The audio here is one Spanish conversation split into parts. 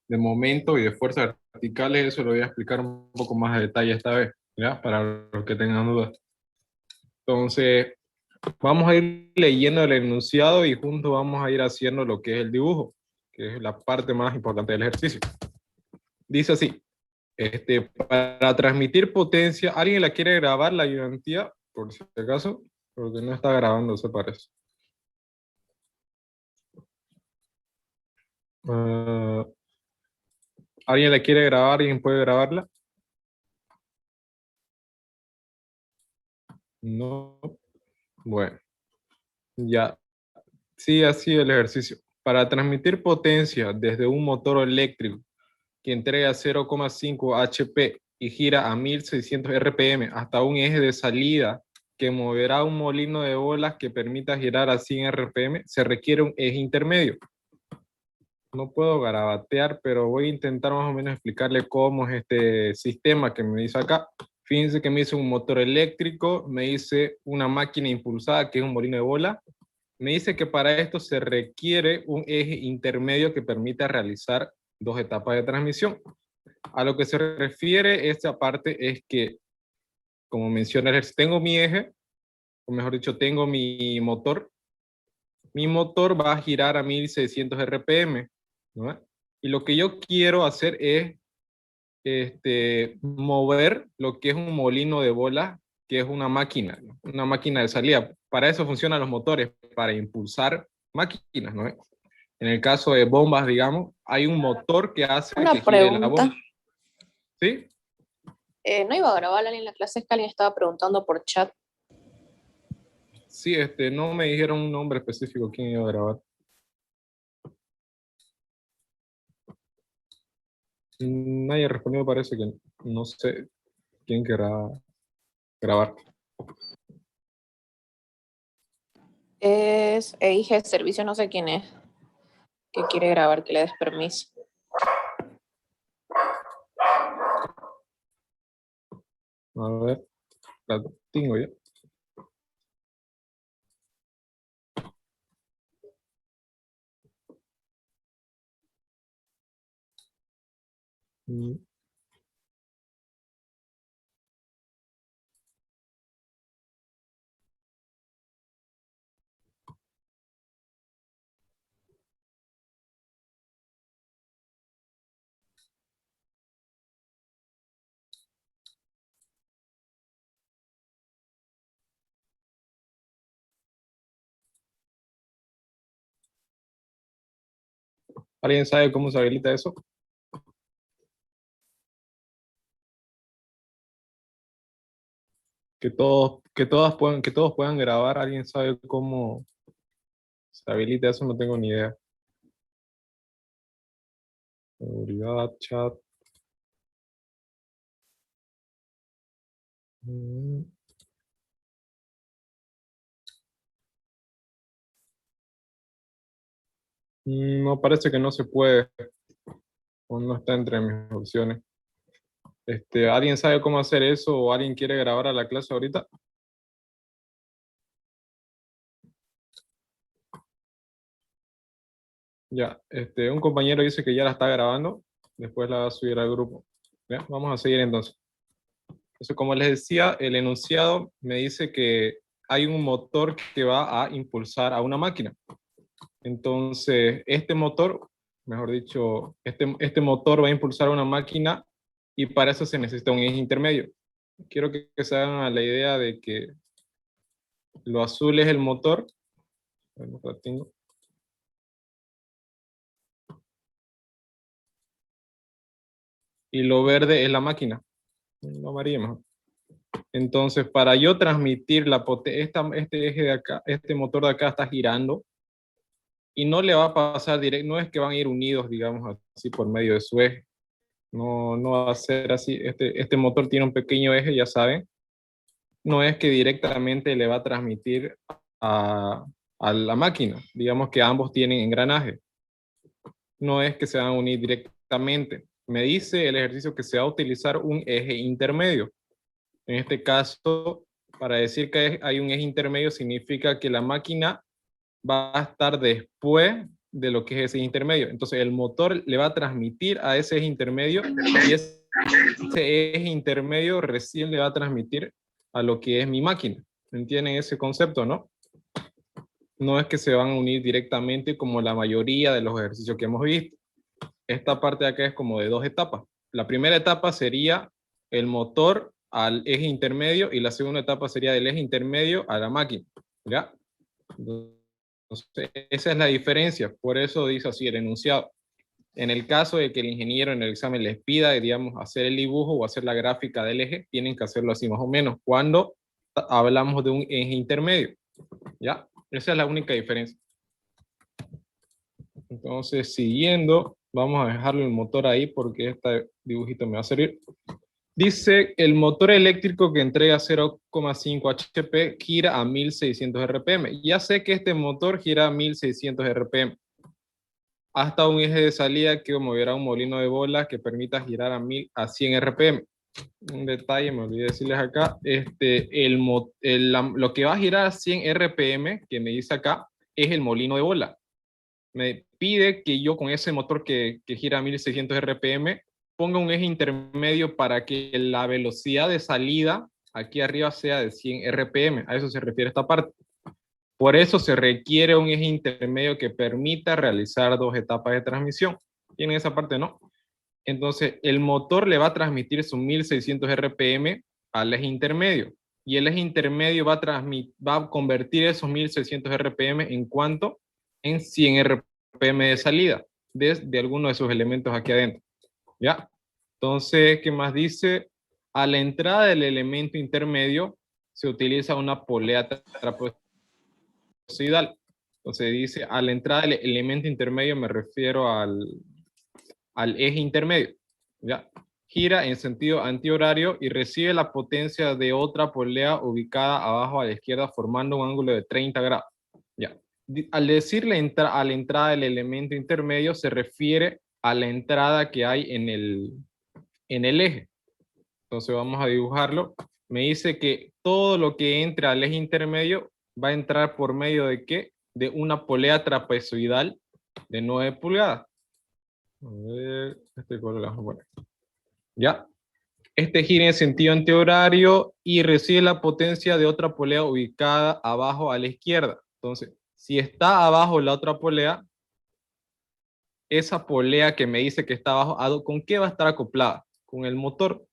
de momento y de fuerzas verticales, eso lo voy a explicar un poco más a detalle esta vez, ¿ya? Para los que tengan dudas. Entonces, vamos a ir leyendo el enunciado y juntos vamos a ir haciendo lo que es el dibujo, que es la parte más importante del ejercicio. Dice así, para transmitir potencia, ¿alguien la quiere grabar la ayudantía? Por si acaso, porque no está grabando, se parece. ¿Alguien la quiere grabar? ¿Alguien puede grabarla? No. Bueno, ya. Sí, así el ejercicio. Para transmitir potencia desde un motor eléctrico que entrega 0,5 HP y gira a 1600 RPM hasta un eje de salida que moverá un molino de bolas que permita girar a 100 RPM, se requiere un eje intermedio. No puedo garabatear, pero voy a intentar más o menos explicarle cómo es este sistema que me dice acá. Fíjense que me dice un motor eléctrico, me dice una máquina impulsada, que es un molino de bola. Me dice que para esto se requiere un eje intermedio que permita realizar dos etapas de transmisión. A lo que se refiere esta parte es que, como menciona, tengo mi eje, o mejor dicho, tengo mi motor. Mi motor va a girar a 1600 RPM, ¿no? Y lo que yo quiero hacer es mover lo que es un molino de bola, que es una máquina, ¿no? Una máquina de salida. Para eso funcionan los motores, para impulsar máquinas, ¿no? En el caso de bombas, digamos, hay un motor que hace que Una gire la pregunta. bomba. ¿Sí? ¿No iba a grabar alguien en la clase? Es que alguien estaba preguntando por chat. Sí, no me dijeron un nombre específico quién iba a grabar. Nadie respondió, parece que no sé quién querrá grabar. Es EIG Servicio, no sé quién es, que quiere grabar, que le des permiso. A ver, la tengo ya. Mm. ¿Alguien sabe cómo se habilita eso? Que todos puedan grabar. ¿Alguien sabe cómo se habilita eso? No tengo ni idea. Seguridad, chat. Mm. No, parece que no se puede, o no está entre mis opciones. ¿Alguien sabe cómo hacer eso o alguien quiere grabar a la clase ahorita? Ya, un compañero dice que ya la está grabando, después la va a subir al grupo. ¿Ya? Vamos a seguir entonces. Entonces, como les decía, el enunciado me dice que hay un motor que va a impulsar a una máquina. Entonces, este motor, mejor dicho, este motor va a impulsar a una máquina y para eso se necesita un eje intermedio. Quiero que se hagan a la idea de que lo azul es el motor. Bueno, lo tengo. Y lo verde es la máquina. Lo amarillo mejor. Entonces, para yo transmitir este eje de acá, este motor de acá está girando y no le va a pasar directo, no es que van a ir unidos, digamos, así por medio de su eje. No, no va a ser así. Este motor tiene un pequeño eje, ya saben. No es que directamente le va a transmitir a la máquina. Digamos que ambos tienen engranaje. No es que se van a unir directamente. Me dice el ejercicio que se va a utilizar un eje intermedio. En este caso, para decir que hay un eje intermedio significa que la máquina va a estar después de lo que es ese intermedio. Entonces el motor le va a transmitir a ese eje intermedio y ese eje intermedio recién le va a transmitir a lo que es mi máquina. ¿Entienden ese concepto, no? No es que se van a unir directamente como la mayoría de los ejercicios que hemos visto. Esta parte de acá es como de dos etapas. La primera etapa sería el motor al eje intermedio y la segunda etapa sería del eje intermedio a la máquina. ¿Ya? Entonces, esa es la diferencia. Por eso dice así el enunciado. En el caso de que el ingeniero en el examen les pida, digamos, hacer el dibujo o hacer la gráfica del eje, tienen que hacerlo así más o menos, cuando hablamos de un eje intermedio. ¿Ya? Esa es la única diferencia. Entonces, siguiendo, vamos a dejarle el motor ahí porque este dibujito me va a servir. Dice, el motor eléctrico que entrega 0,5 HP gira a 1600 RPM. Ya sé que este motor gira a 1600 RPM. Hasta un eje de salida que moverá un molino de bola que permita girar a 100 RPM. Un detalle, me olvidé decirles acá, lo que va a girar a 100 RPM, que me dice acá, es el molino de bola. Me pide que yo con ese motor que gira a 1600 RPM ponga un eje intermedio para que la velocidad de salida aquí arriba sea de 100 RPM. A eso se refiere esta parte. Por eso se requiere un eje intermedio que permita realizar dos etapas de transmisión. ¿Tienen esa parte, no? Entonces, el motor le va a transmitir sus 1600 RPM al eje intermedio. Y el eje intermedio va a convertir esos 1600 RPM en ¿cuánto? En 100 RPM de salida de alguno de sus elementos aquí adentro. ¿Ya? Entonces, ¿qué más dice? A la entrada del elemento intermedio se utiliza una polea trapezoidal. Entonces dice, a la entrada del elemento intermedio me refiero al eje intermedio. ¿Ya? Gira en sentido antihorario y recibe la potencia de otra polea ubicada abajo a la izquierda formando un ángulo de 30 grados. ¿Ya? Al decir a la entrada del elemento intermedio se refiere a la entrada que hay en el eje. Entonces vamos a dibujarlo. Me dice que todo lo que entre al eje intermedio va a entrar por medio de ¿qué? De una polea trapezoidal de 9 pulgadas. A ver, este color lo vamos a poner. ¿Ya? Este gira en sentido antihorario y recibe la potencia de otra polea ubicada abajo a la izquierda. Entonces, si está abajo la otra polea, esa polea que me dice que está abajo, ¿con qué va a estar acoplada? Con el motor.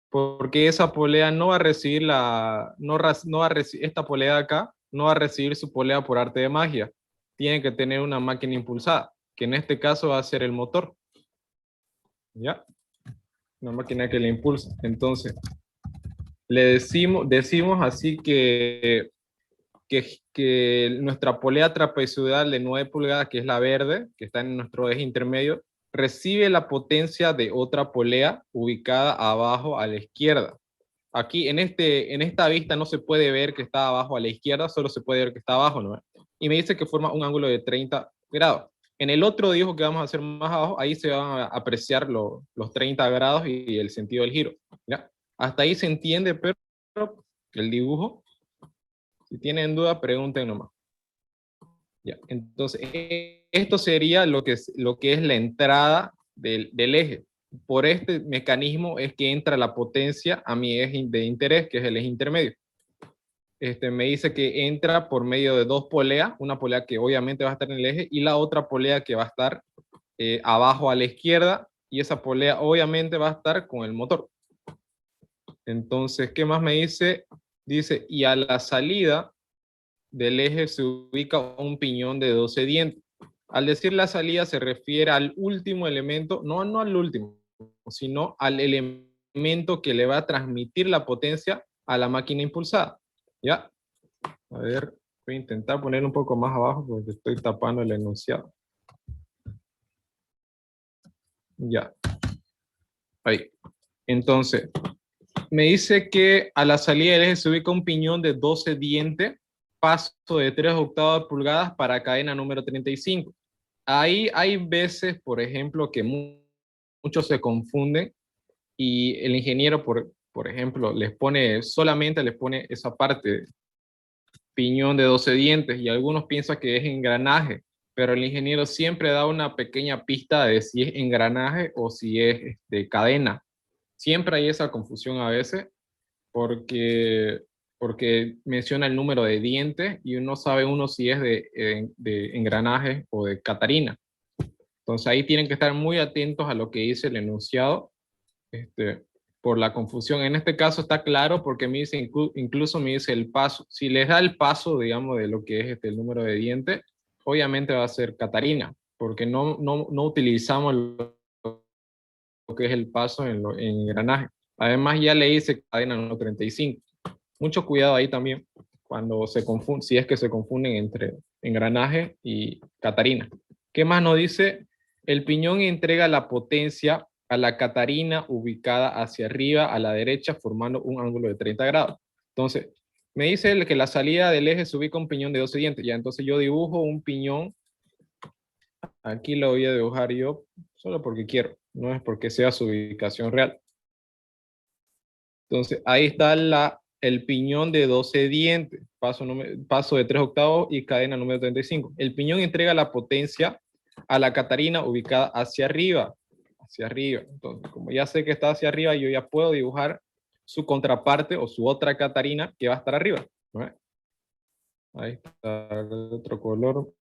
Porque esa polea no va a recibir esta polea de acá no va a recibir su polea por arte de magia. Tiene que tener una máquina impulsada, que en este caso va a ser el motor. ¿Ya? Una máquina que le impulsa. Entonces, le decimos así que nuestra polea trapezoidal de 9 pulgadas, que es la verde, que está en nuestro eje intermedio, recibe la potencia de otra polea ubicada abajo a la izquierda. Aquí en esta vista no se puede ver que está abajo a la izquierda, solo se puede ver que está abajo, ¿no? Y me dice que forma un ángulo de 30 grados. En el otro dibujo que vamos a hacer más abajo, ahí se van a apreciar los 30 grados y el sentido del giro. ¿Ya? Hasta ahí se entiende, pero el dibujo, si tienen duda, pregunten nomás. Ya, entonces, esto sería lo que es la entrada del eje. Por este mecanismo es que entra la potencia a mi eje de interés, que es el eje intermedio. Me dice que entra por medio de dos poleas, una polea que obviamente va a estar en el eje y la otra polea que va a estar abajo a la izquierda, y esa polea obviamente va a estar con el motor. Entonces, ¿qué más me dice? Dice, y a la salida del eje se ubica un piñón de 12 dientes. Al decir la salida se refiere al último elemento, no al último, sino al elemento que le va a transmitir la potencia a la máquina impulsada. ¿Ya? A ver, voy a intentar poner un poco más abajo porque estoy tapando el enunciado. Ya. Ahí. Entonces, me dice que a la salida del eje se ubica un piñón de 12 dientes, paso de 3/8 pulgadas para cadena número 35. Ahí hay veces, por ejemplo, que muchos se confunden y el ingeniero, por ejemplo, solamente les pone esa parte, piñón de 12 dientes, y algunos piensan que es engranaje, pero el ingeniero siempre da una pequeña pista de si es engranaje o si es cadena. Siempre hay esa confusión a veces porque, porque menciona el número de dientes y uno sabe si es de engranaje o de catarina. Entonces ahí tienen que estar muy atentos a lo que dice el enunciado, por la confusión. En este caso está claro porque me dice, incluso me dice el paso. Si les da el paso, digamos, de lo que es el número de dientes, obviamente va a ser catarina, porque no utilizamos lo que es el paso en engranaje. Además ya le dice cadena número 35. Mucho cuidado ahí también cuando se confunden, si es que se confunden entre engranaje y catarina. ¿Qué más nos dice? El piñón entrega la potencia a la catarina ubicada hacia arriba a la derecha formando un ángulo de 30 grados. Entonces, me dice que la salida del eje se ubica un piñón de 12 dientes. Ya, entonces yo dibujo un piñón. Aquí lo voy a dibujar yo solo porque quiero, no es porque sea su ubicación real. Entonces, ahí está el piñón de 12 dientes, paso de 3 octavos y cadena número 35. El piñón entrega la potencia a la catarina ubicada hacia arriba. Hacia arriba. Entonces, como ya sé que está hacia arriba, yo ya puedo dibujar su contraparte o su otra catarina que va a estar arriba, ¿no? Ahí está el otro color.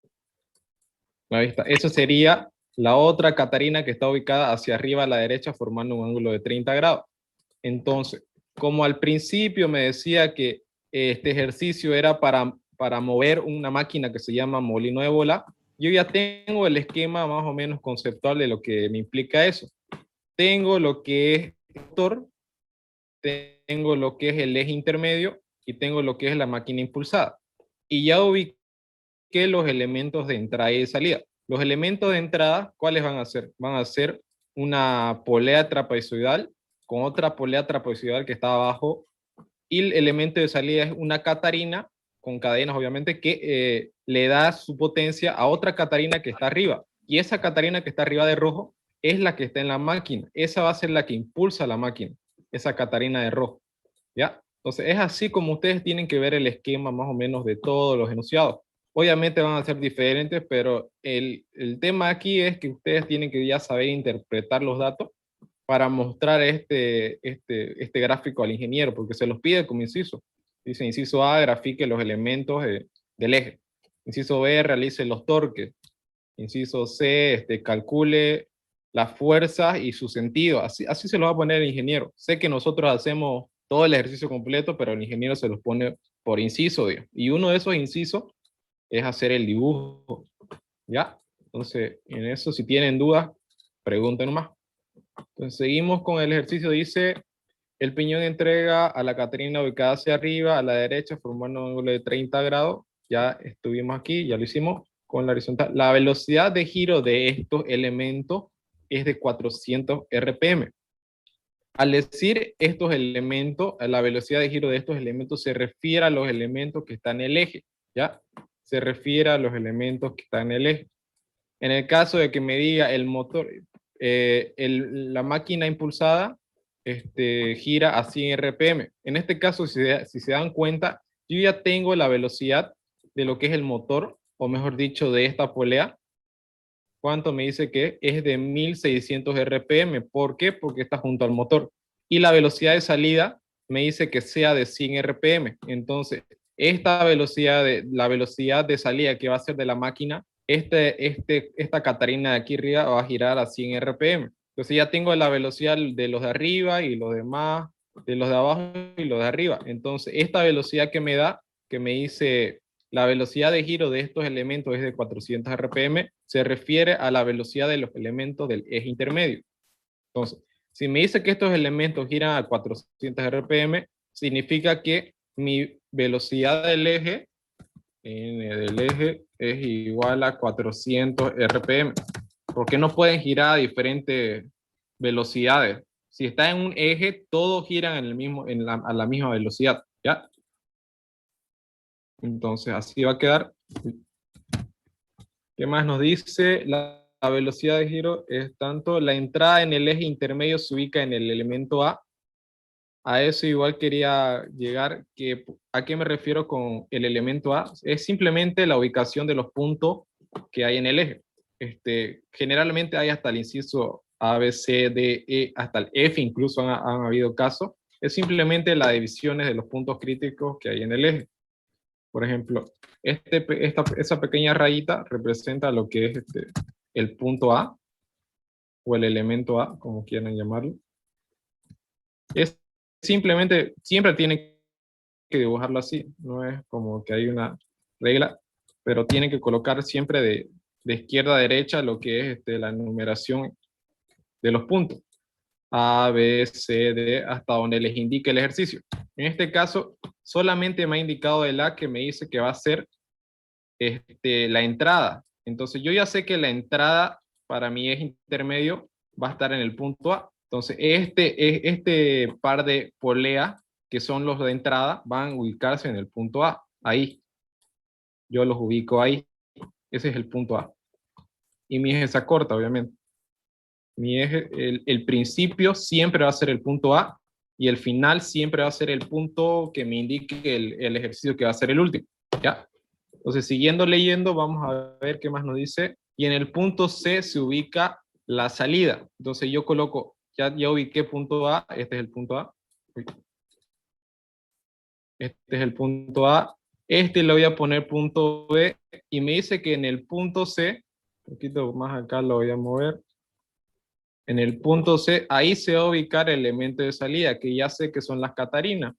Ahí está. Eso sería la otra catarina que está ubicada hacia arriba a la derecha formando un ángulo de 30 grados. Entonces, como al principio me decía que este ejercicio era para mover una máquina que se llama molino de bola, yo ya tengo el esquema más o menos conceptual de lo que me implica eso. Tengo lo que es el motor, tengo lo que es el eje intermedio y tengo lo que es la máquina impulsada. Y ya ubiqué los elementos de entrada y de salida. Los elementos de entrada, ¿cuáles van a ser? Van a ser una polea trapezoidal con otra polea trapezoidal que está abajo, y el elemento de salida es una catarina con cadenas, obviamente, que le da su potencia a otra catarina que está arriba. Y esa catarina que está arriba de rojo es la que está en la máquina. Esa va a ser la que impulsa la máquina, esa catarina de rojo. ¿Ya? Entonces, es así como ustedes tienen que ver el esquema más o menos de todos los enunciados. Obviamente van a ser diferentes, pero el tema aquí es que ustedes tienen que ya saber interpretar los datos para mostrar este gráfico al ingeniero, porque se los pide como inciso. Dice, inciso A, grafique los elementos del eje. Inciso B, realice los torques. Inciso C, calcule las fuerzas y su sentido. Así se lo va a poner el ingeniero. Sé que nosotros hacemos todo el ejercicio completo, pero el ingeniero se los pone por inciso, digamos. Y uno de esos incisos es hacer el dibujo. ¿Ya? Entonces, en eso, si tienen dudas, pregunten nomás. Entonces, seguimos con el ejercicio. Dice, el piñón entrega a la catarina ubicada hacia arriba, a la derecha, formando un ángulo de 30 grados. Ya estuvimos aquí, ya lo hicimos con la horizontal. La velocidad de giro de estos elementos es de 400 RPM. Al decir estos elementos, la velocidad de giro de estos elementos se refiere a los elementos que están en el eje, ¿ya? Se refiere a los elementos que están en el eje. En el caso de que me diga el motor, la máquina impulsada gira a 100 RPM. En este caso, si se dan cuenta, yo ya tengo la velocidad de lo que es el motor, o mejor dicho, de esta polea. ¿Cuánto me dice que es de 1600 RPM? ¿Por qué? Porque está junto al motor. Y la velocidad de salida me dice que sea de 100 RPM. Entonces, la velocidad de salida que va a ser de la máquina, esta catarina de aquí arriba va a girar a 100 RPM. Entonces ya tengo la velocidad de los de arriba y los demás, de los de abajo y los de arriba. Entonces, esta velocidad que me da, que me dice la velocidad de giro de estos elementos es de 400 RPM, se refiere a la velocidad de los elementos del eje intermedio. Entonces, si me dice que estos elementos giran a 400 RPM, significa que mi velocidad del eje, es igual a 400 RPM. ¿Por qué no pueden girar a diferentes velocidades? Si está en un eje, todos giran a la misma velocidad, ¿ya? Entonces, así va a quedar. ¿Qué más nos dice? La velocidad de giro es tanto, la entrada en el eje intermedio se ubica en el elemento A. A eso igual quería llegar, ¿a qué me refiero con el elemento A? Es simplemente la ubicación de los puntos que hay en el eje. Generalmente hay hasta el inciso A, B, C, D, E, hasta el F incluso han habido casos. Es simplemente las divisiones de los puntos críticos que hay en el eje. Por ejemplo, esa pequeña rayita representa lo que es el punto A, o el elemento A, como quieran llamarlo. Es simplemente, siempre tiene que dibujarlo así, no es como que hay una regla, pero tiene que colocar siempre de izquierda a derecha lo que es la numeración de los puntos. A, B, C, D, hasta donde les indique el ejercicio. En este caso, solamente me ha indicado el A, que me dice que va a ser la entrada. Entonces yo ya sé que la entrada para mi eje intermedio va a estar en el punto A. Entonces este par de poleas, que son los de entrada, van a ubicarse en el punto A. Ahí. Yo los ubico ahí. Ese es el punto A. Y mi eje se acorta, obviamente. Mi eje, el principio siempre va a ser el punto A, y el final siempre va a ser el punto que me indique el ejercicio que va a ser el último. ¿Ya? Entonces, siguiendo leyendo, vamos a ver qué más nos dice. Y en el punto C se ubica la salida. Entonces yo coloco, ya ubiqué punto A, este es el punto A. Este es el punto A. Le voy a poner punto B, y me dice que en el punto C, un poquito más acá lo voy a mover. En el punto C, ahí se va a ubicar el elemento de salida, que ya sé que son las catarinas,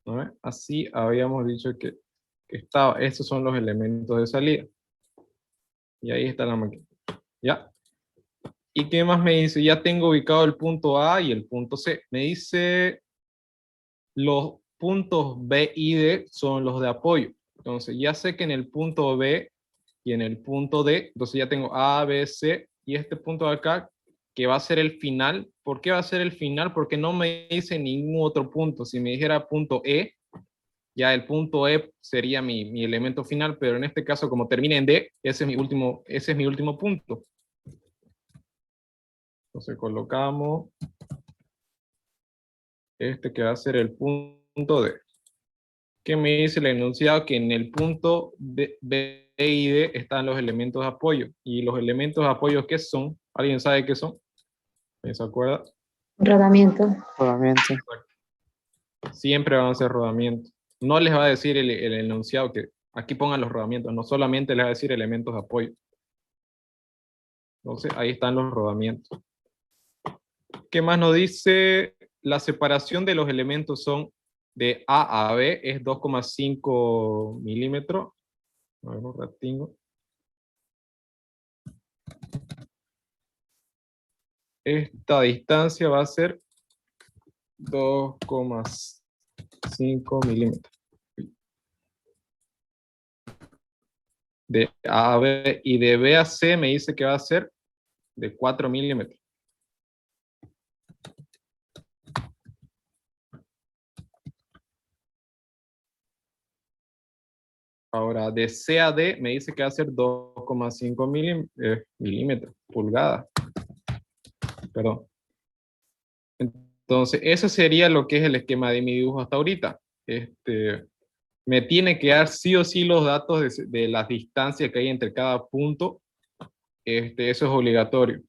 ¿no? Así habíamos dicho que estos son los elementos de salida. Y ahí está la máquina. ¿Ya? ¿Y qué más me dice? Ya tengo ubicado el punto A y el punto C. Me dice los puntos B y D son los de apoyo. Entonces ya sé que en el punto B y en el punto D, entonces ya tengo A, B, C, y este punto de acá, que va a ser el final. ¿Por qué va a ser el final? Porque no me dice ningún otro punto. Si me dijera punto E, ya el punto E sería mi elemento final, pero en este caso, como termina en D, ese es mi último punto. Entonces colocamos que va a ser el punto D. ¿Qué me dice el enunciado? Que en el punto B y D están los elementos de apoyo. ¿Y los elementos de apoyo qué son? ¿Alguien sabe qué son? ¿Me se acuerda? Rodamiento. Rodamiento. Siempre van a ser rodamientos. No les va a decir el enunciado que aquí pongan los rodamientos, no solamente les va a decir elementos de apoyo. Entonces ahí están los rodamientos. ¿Qué más nos dice? La separación de los elementos son de A a B, es 2,5 milímetros. A ver, un ratingo. Esta distancia va a ser 2,5 milímetros. De A a B, y de B a C me dice que va a ser de 4 milímetros. Ahora, de C a D me dice que va a ser 2,5 milímetros, pulgadas. Perdón. Entonces, eso sería lo que es el esquema de mi dibujo hasta ahorita. Me tiene que dar sí o sí los datos de las distancias que hay entre cada punto. Eso es obligatorio,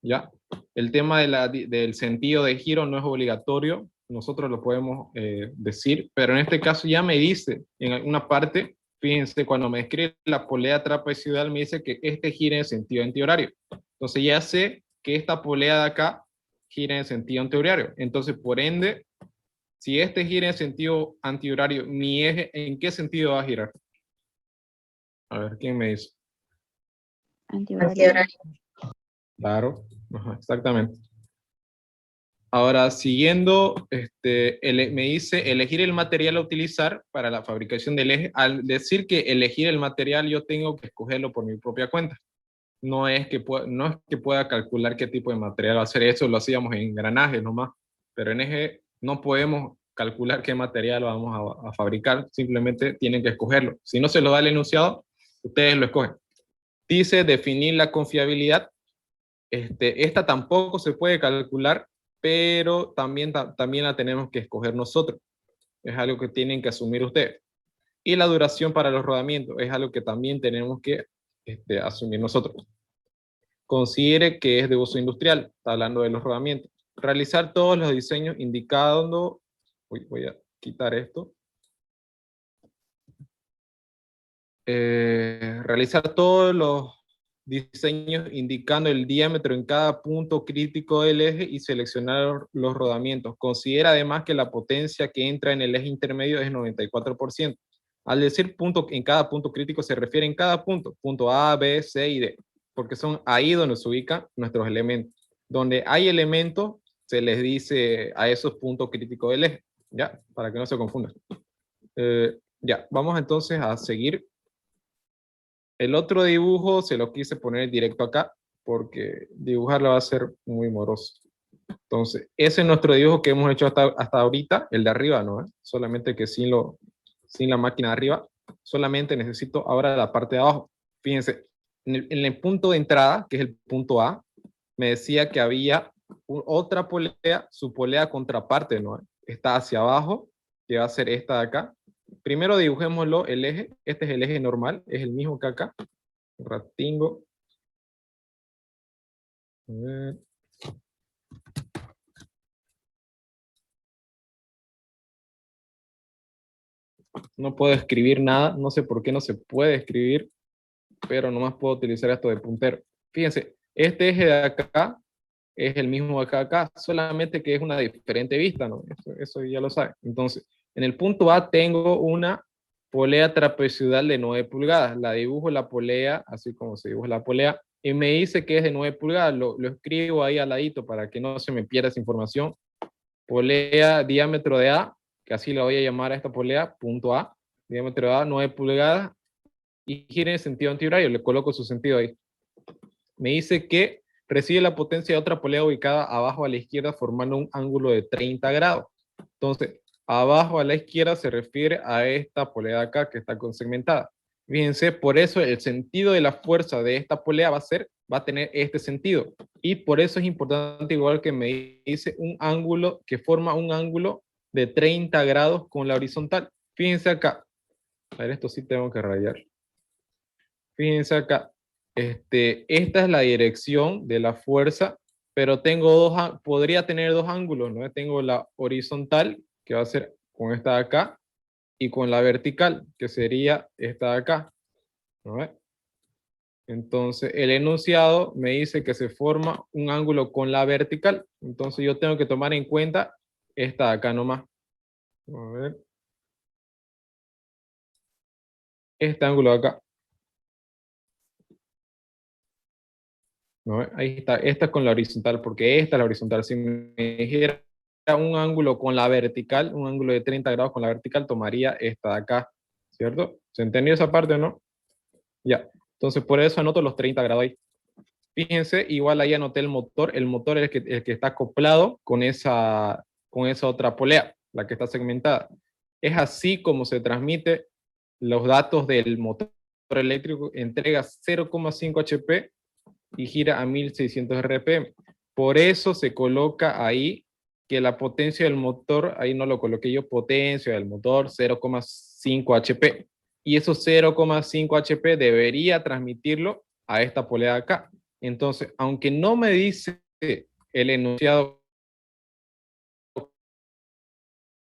¿ya? El tema del sentido de giro no es obligatorio, nosotros lo podemos decir, pero en este caso ya me dice en alguna parte, fíjense, cuando me escribe la polea trapezoidal me dice que gira en sentido antihorario. Entonces ya sé que esta polea de acá gira en sentido antihorario. Entonces, por ende, si gira en sentido antihorario, mi eje, ¿en qué sentido va a girar? A ver, ¿quién me dice? Antihorario. Claro, ajá, exactamente. Ahora, siguiendo, me dice elegir el material a utilizar para la fabricación del eje. Al decir que elegir el material, yo tengo que escogerlo por mi propia cuenta. No es que pueda calcular qué tipo de material va a ser. Eso lo hacíamos en engranajes nomás. Pero en eje no podemos calcular qué material vamos a fabricar. Simplemente tienen que escogerlo. Si no se lo da el enunciado, ustedes lo escogen. Dice definir la confiabilidad. Esta tampoco se puede calcular, pero también la tenemos que escoger nosotros. Es algo que tienen que asumir ustedes. Y la duración para los rodamientos es algo que también tenemos que asumir nosotros. Considere que es de uso industrial, está hablando de los rodamientos. Realizar todos los diseños indicando, voy a quitar esto. Realizar todos los diseños indicando el diámetro en cada punto crítico del eje y seleccionar los rodamientos. Considera además que la potencia que entra en el eje intermedio es 94%. Al decir punto en cada punto crítico se refiere en cada punto A, B, C y D, porque son ahí donde se ubican nuestros elementos. Donde hay elementos, se les dice a esos puntos críticos del eje, ¿ya? Para que no se confundan. Ya, vamos entonces a seguir. El otro dibujo se lo quise poner directo acá, porque dibujarlo va a ser muy moroso. Entonces, ese es nuestro dibujo que hemos hecho hasta ahorita, el de arriba, ¿no? Solamente que sin la máquina de arriba, solamente necesito ahora la parte de abajo. Fíjense, en el punto de entrada, que es el punto A, me decía que había otra polea, su polea contraparte, ¿no? Está hacia abajo, que va a ser esta de acá. Primero dibujémoslo, el eje. Este es el eje normal, es el mismo que acá. Ratingo. A ver. No puedo escribir nada, no sé por qué no se puede escribir, pero nomás puedo utilizar esto de puntero. Fíjense, este eje de acá es el mismo de acá, solamente que es una diferente vista, ¿no? Eso ya lo saben. Entonces, en el punto A tengo una polea trapezoidal de 9 pulgadas. La dibujo la polea, así como se dibuja la polea, y me dice que es de 9 pulgadas. Lo escribo ahí al ladito para que no se me pierda esa información. Polea diámetro de A, que así la voy a llamar a esta polea, punto A, diámetro de A, 9 pulgadas, y gira en sentido antihorario, le coloco su sentido ahí. Me dice que recibe la potencia de otra polea ubicada abajo a la izquierda formando un ángulo de 30 grados. Entonces, abajo a la izquierda se refiere a esta polea de acá que está consegmentada. Fíjense, por eso el sentido de la fuerza de esta polea va a tener este sentido. Y por eso es importante, igual que me dice, un ángulo que forma un ángulo de 30 grados con la horizontal. Fíjense acá. A ver, esto sí tengo que rayar. Fíjense acá. Esta es la dirección de la fuerza, pero podría tener dos ángulos, ¿no? Tengo la horizontal, que va a ser con esta de acá, y con la vertical, que sería esta de acá, ¿no? Entonces, el enunciado me dice que se forma un ángulo con la vertical, entonces yo tengo que tomar en cuenta esta de acá nomás. A ver. Este ángulo de acá. ¿No? Ahí está, esta con la horizontal, porque esta es la horizontal. Si me dijera un ángulo con la vertical, un ángulo de 30 grados con la vertical, tomaría esta de acá, ¿cierto? ¿Se entendió esa parte o no? Ya, entonces por eso anoto los 30 grados ahí. Fíjense, igual ahí anoté el motor es el que está acoplado con esa otra polea, la que está segmentada. Es así como se transmite los datos del motor eléctrico, entrega 0,5 HP y gira a 1600 RPM. Por eso se coloca ahí que la potencia del motor, ahí no lo coloqué yo, potencia del motor 0,5 HP. Y esos 0,5 HP debería transmitirlo a esta polea de acá. Entonces, aunque no me dice el enunciado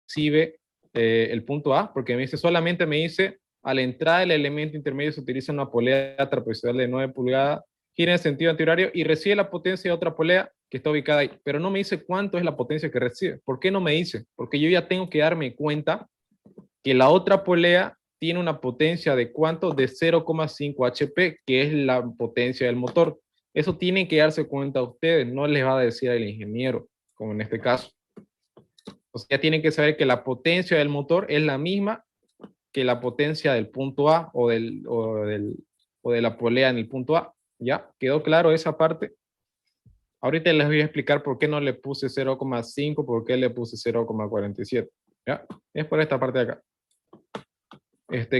recibe el punto A, porque solamente me dice, a la entrada del elemento intermedio se utiliza una polea trapezoidal de 9 pulgadas, gira en sentido antihorario y recibe la potencia de otra polea que está ubicada ahí, pero no me dice cuánto es la potencia que recibe. ¿Por qué no me dice? Porque yo ya tengo que darme cuenta que la otra polea tiene una potencia de ¿cuánto? De 0,5 HP, que es la potencia del motor. Eso tienen que darse cuenta ustedes, no les va a decir al ingeniero, como en este caso. O sea, tienen que saber que la potencia del motor es la misma que la potencia del punto A o de la polea en el punto A. ¿Ya? ¿Quedó claro esa parte? Ahorita les voy a explicar por qué no le puse 0,5, por qué le puse 0,47. ¿Ya? Es por esta parte de acá.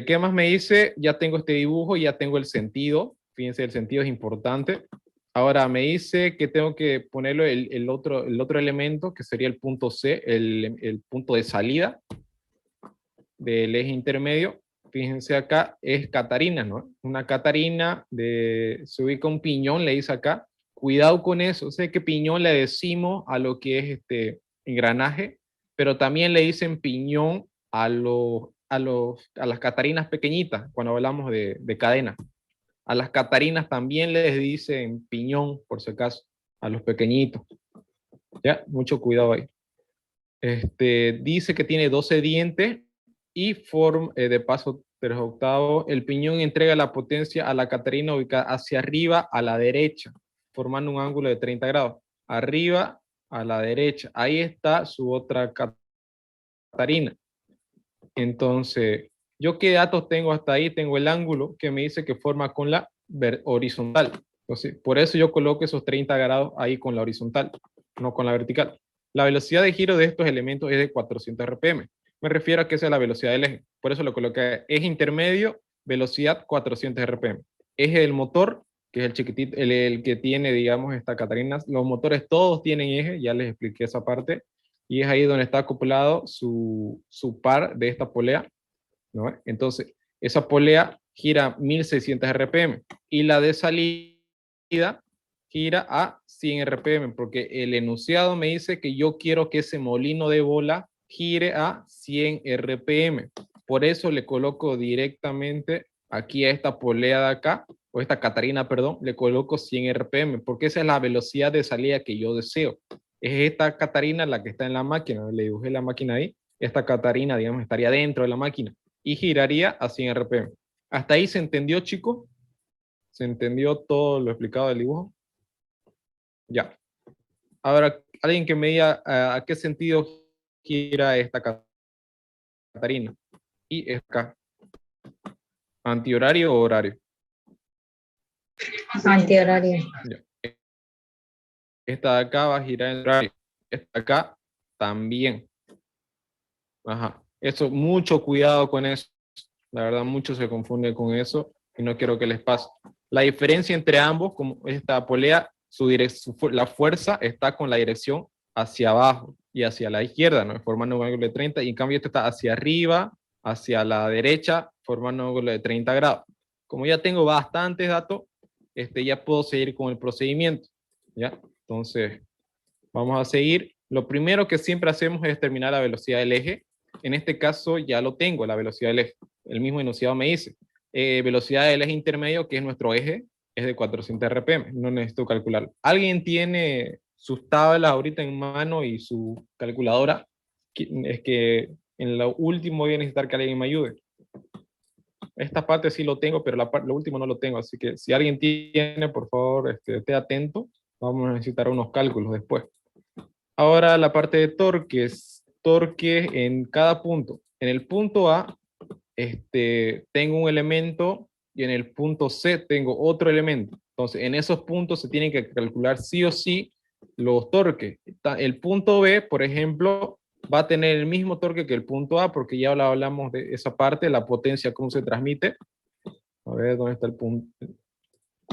¿Qué más me dice? Ya tengo este dibujo, ya tengo el sentido. Fíjense, el sentido es importante. Ahora me dice que tengo que ponerlo el otro elemento, que sería el punto C, el punto de salida del eje intermedio. fíjense acá, es Catarina, ¿no? Una Catarina, se ubica un piñón, le dice acá. Cuidado con eso, sé que piñón le decimos a lo que es engranaje, pero también le dicen piñón a las Catarinas pequeñitas, cuando hablamos de cadena. A las Catarinas también les dicen piñón, por si acaso, a los pequeñitos. Ya, mucho cuidado ahí. Dice que tiene 12 dientes y de paso 3/8. El piñón entrega la potencia a la Catarina ubicada hacia arriba a la derecha, formando un ángulo de 30 grados. Arriba a la derecha. Ahí está su otra Catarina. Entonces, ¿yo qué datos tengo hasta ahí? Tengo el ángulo que me dice que forma con la horizontal. Entonces, por eso yo coloco esos 30 grados ahí con la horizontal, no con la vertical. La velocidad de giro de estos elementos es de 400 RPM. Me refiero a que esa es la velocidad del eje. Por eso lo coloqué. Eje intermedio, velocidad 400 RPM. Eje del motor, que es el chiquitito, el que tiene, digamos, esta Catarina. Los motores todos tienen eje, ya les expliqué esa parte. Y es ahí donde está acoplado su par de esta polea, ¿no? Entonces, esa polea gira 1600 RPM y la de salida gira a 100 RPM, porque el enunciado me dice que yo quiero que ese molino de bola gire a 100 RPM. Por eso le coloco directamente aquí a esta polea de acá, o esta Catarina, perdón, le coloco 100 RPM, porque esa es la velocidad de salida que yo deseo. Es esta Catarina la que está en la máquina, le dibujé la máquina ahí, esta Catarina, digamos, estaría dentro de la máquina y giraría a 100 RPM. ¿Hasta ahí se entendió, chicos? ¿Se entendió todo lo explicado del dibujo? Ya. Ahora, alguien que me diga a qué sentido gira esta Catarina. Y es acá. ¿Antihorario o horario? Antihorario. Ya. Esta de acá va a girar en horario. Esta de acá también. Ajá. Eso, mucho cuidado con eso. La verdad, muchos se confunden con eso y no quiero que les pase. La diferencia entre ambos, como esta polea, la fuerza está con la dirección hacia abajo y hacia la izquierda, ¿no? Formando un ángulo de 30, y en cambio esto está hacia arriba, hacia la derecha, formando un ángulo de 30 grados. Como ya tengo bastantes datos, ya puedo seguir con el procedimiento, ¿ya? Entonces, vamos a seguir. Lo primero que siempre hacemos es determinar la velocidad del eje. En este caso ya lo tengo, la velocidad del eje. El mismo enunciado me dice. Velocidad del eje intermedio, que es nuestro eje, es de 400 RPM. No necesito calcularlo. ¿Alguien tiene sus tablas ahorita en mano y su calculadora? Es que en lo último voy a necesitar que alguien me ayude. Esta parte sí lo tengo, pero lo último no lo tengo. Así que si alguien tiene, por favor, esté atento. Vamos a necesitar unos cálculos después. Ahora la parte de torques. Torques en cada punto. En el punto A, tengo un elemento y en el punto C tengo otro elemento. Entonces, en esos puntos se tienen que calcular sí o sí los torques. El punto B, por ejemplo, va a tener el mismo torque que el punto A, porque ya hablamos de esa parte, la potencia, cómo se transmite. A ver, ¿dónde está el punto?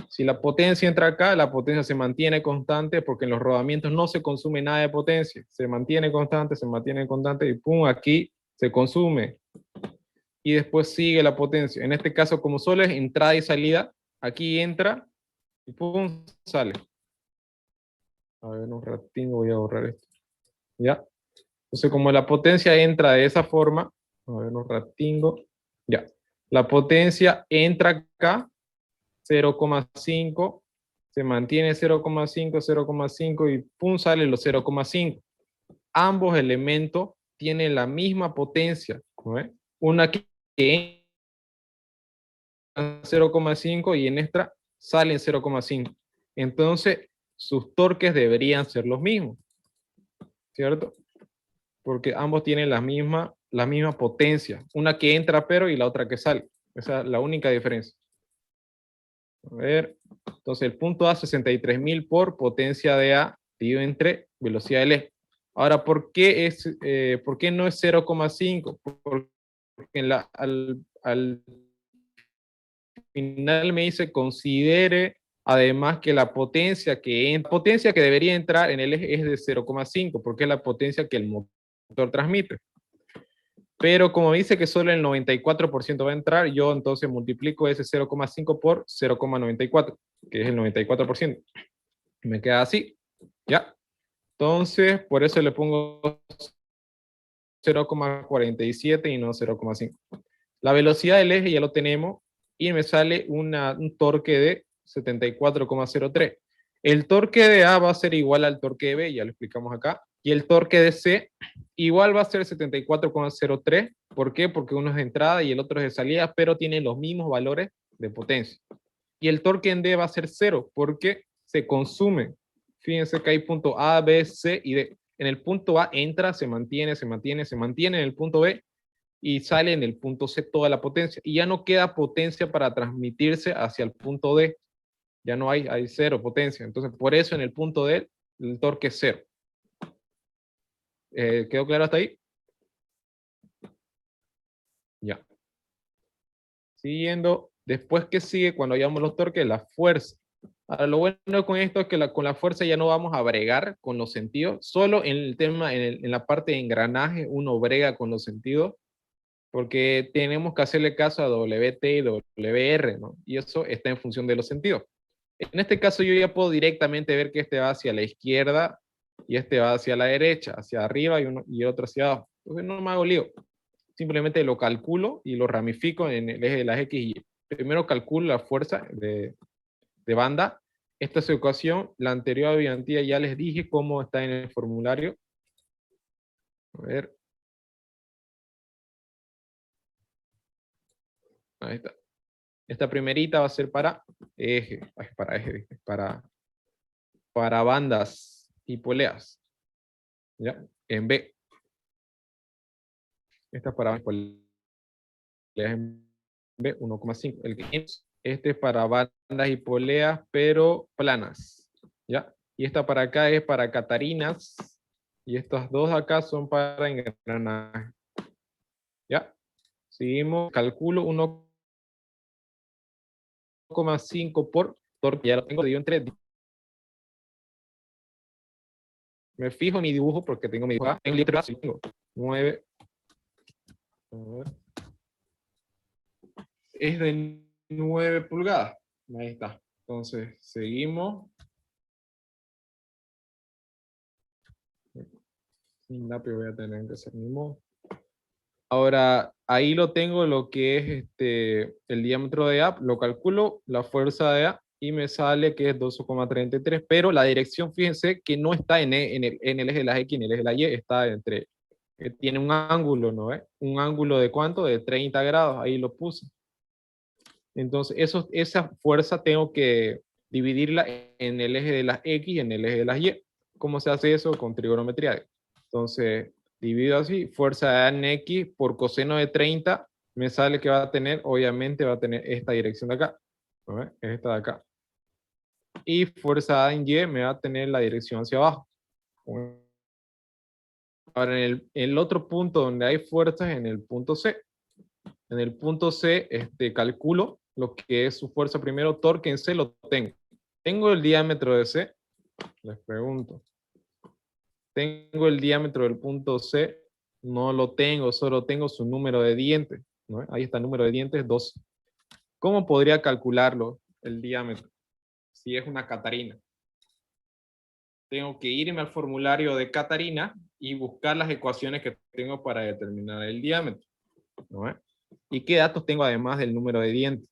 Si la potencia entra acá, la potencia se mantiene constante porque en los rodamientos no se consume nada de potencia. Se mantiene constante y pum, aquí se consume. Y después sigue la potencia. En este caso, como solo es entrada y salida, aquí entra y pum, sale. A ver, un ratito voy a borrar esto. ¿Ya? Entonces, como la potencia entra de esa forma, a ver, un ratito. Ya. La potencia entra acá, 0,5, se mantiene 0,5, 0,5 y pum, sale los 0,5. Ambos elementos tienen la misma potencia, ¿no? Una que entra 0,5 y en esta salen 0,5. Entonces, sus torques deberían ser los mismos, ¿cierto? Porque ambos tienen la misma potencia. Una que entra pero y la otra que sale. Esa es la única diferencia. A ver, entonces el punto A, 63.000 por potencia de A dividido entre velocidad del eje. Ahora, ¿por qué no es 0,5? Porque al final me dice considere además que la potencia que debería entrar en el eje es de 0,5, porque es la potencia que el motor transmite. Pero como dice que solo el 94% va a entrar, yo entonces multiplico ese 0,5 por 0,94, que es el 94%. Me queda así, ¿ya? Entonces, por eso le pongo 0,47 y no 0,5. La velocidad del eje ya lo tenemos y me sale un torque de 74,03. El torque de A va a ser igual al torque de B, ya lo explicamos acá. Y el torque de C igual va a ser 74,03. ¿Por qué? Porque uno es de entrada y el otro es de salida, pero tienen los mismos valores de potencia. Y el torque en D va a ser 0, porque se consume. Fíjense que hay punto A, B, C y D. En el punto A entra, se mantiene, se mantiene, se mantiene en el punto B y sale en el punto C toda la potencia. Y ya no queda potencia para transmitirse hacia el punto D. Ya no hay 0 potencia. Entonces, por eso en el punto D el torque es 0. ¿Quedó claro hasta ahí? Ya. Siguiendo, después que sigue, cuando hayamos los torques, la fuerza. Ahora, lo bueno con esto es que con la fuerza ya no vamos a bregar con los sentidos. Solo en el tema, en la parte de engranaje, uno brega con los sentidos, porque tenemos que hacerle caso a WT y WR, ¿no? Y eso está en función de los sentidos. En este caso yo ya puedo directamente ver que este va hacia la izquierda y este va hacia la derecha, hacia arriba y otro hacia abajo. Entonces no me hago lío. Simplemente lo calculo y lo ramifico en el eje de las X y Y. Primero calculo la fuerza de banda. Esta es su ecuación. La anterior obviamente ya les dije cómo está en el formulario. A ver. Ahí está. Esta primerita va a ser para eje, para bandas y poleas. ¿Ya? En B. Esta es para bandas y poleas en B, 1,5. El que este es para bandas y poleas, pero planas. ¿Ya? Y esta para acá es para catarinas. Y estas dos acá son para engranaje. ¿Ya? Seguimos. Calculo 1,5 por torque. Ya lo tengo dividido en 3. Me fijo en mi dibujo porque tengo mi dibujo acá. En litro, 9. Es de 9 pulgadas. Ahí está. Entonces, seguimos. Sin lápiz voy a tener que hacer mi modo. Ahora, ahí lo tengo lo que es el diámetro de A, lo calculo, la fuerza de A, y me sale que es 12,33, pero la dirección, fíjense que no está en el eje de las X, en el eje de la Y, está tiene un ángulo, ¿no? ¿Un ángulo de cuánto? De 30 grados, ahí lo puse. Entonces, esa fuerza tengo que dividirla en el eje de las X y en el eje de las Y. ¿Cómo se hace eso? Con trigonometría. Entonces, divido así, fuerza en X por coseno de 30, me sale que va a tener, obviamente va a tener esta dirección de acá, ¿no? Esta de acá. Y fuerza en Y me va a tener la dirección hacia abajo. Ahora, en el otro punto donde hay fuerzas, en el punto C. En el punto C, calculo lo que es su fuerza primero, torque en C lo tengo. Tengo el diámetro de C, les pregunto. Tengo el diámetro del punto C, no lo tengo, solo tengo su número de dientes, ¿no? Ahí está el número de dientes, 12. ¿Cómo podría calcularlo, el diámetro? Si es una catarina. Tengo que irme al formulario de catarina y buscar las ecuaciones que tengo para determinar el diámetro, ¿no? ¿Y qué datos tengo además del número de dientes?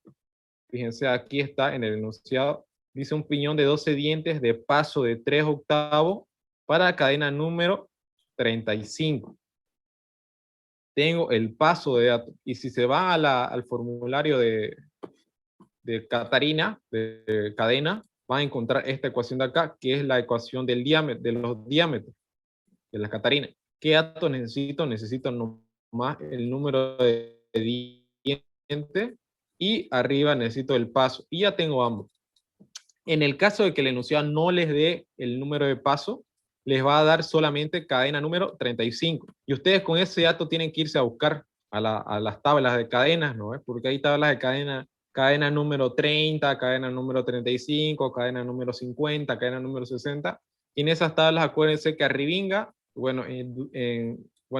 Fíjense, aquí está en el enunciado, dice un piñón de 12 dientes de paso de 3 octavos para cadena número 35. Tengo el paso de datos. Y si se va al formulario de Catarina, de cadena, van a encontrar esta ecuación de acá, que es la ecuación del diámetro, de los diámetros de las Catarinas. ¿Qué datos necesito? Necesito nomás el número de dientes y arriba necesito el paso. Y ya tengo ambos. En el caso de que el enunciado no les dé el número de paso, les va a dar solamente cadena número 35. Y ustedes con ese dato tienen que irse a buscar a las tablas de cadenas, ¿no? Porque hay tablas de cadena número 30, cadena número 35, cadena número 50, cadena número 60. Y en esas tablas acuérdense que arribinga, bueno,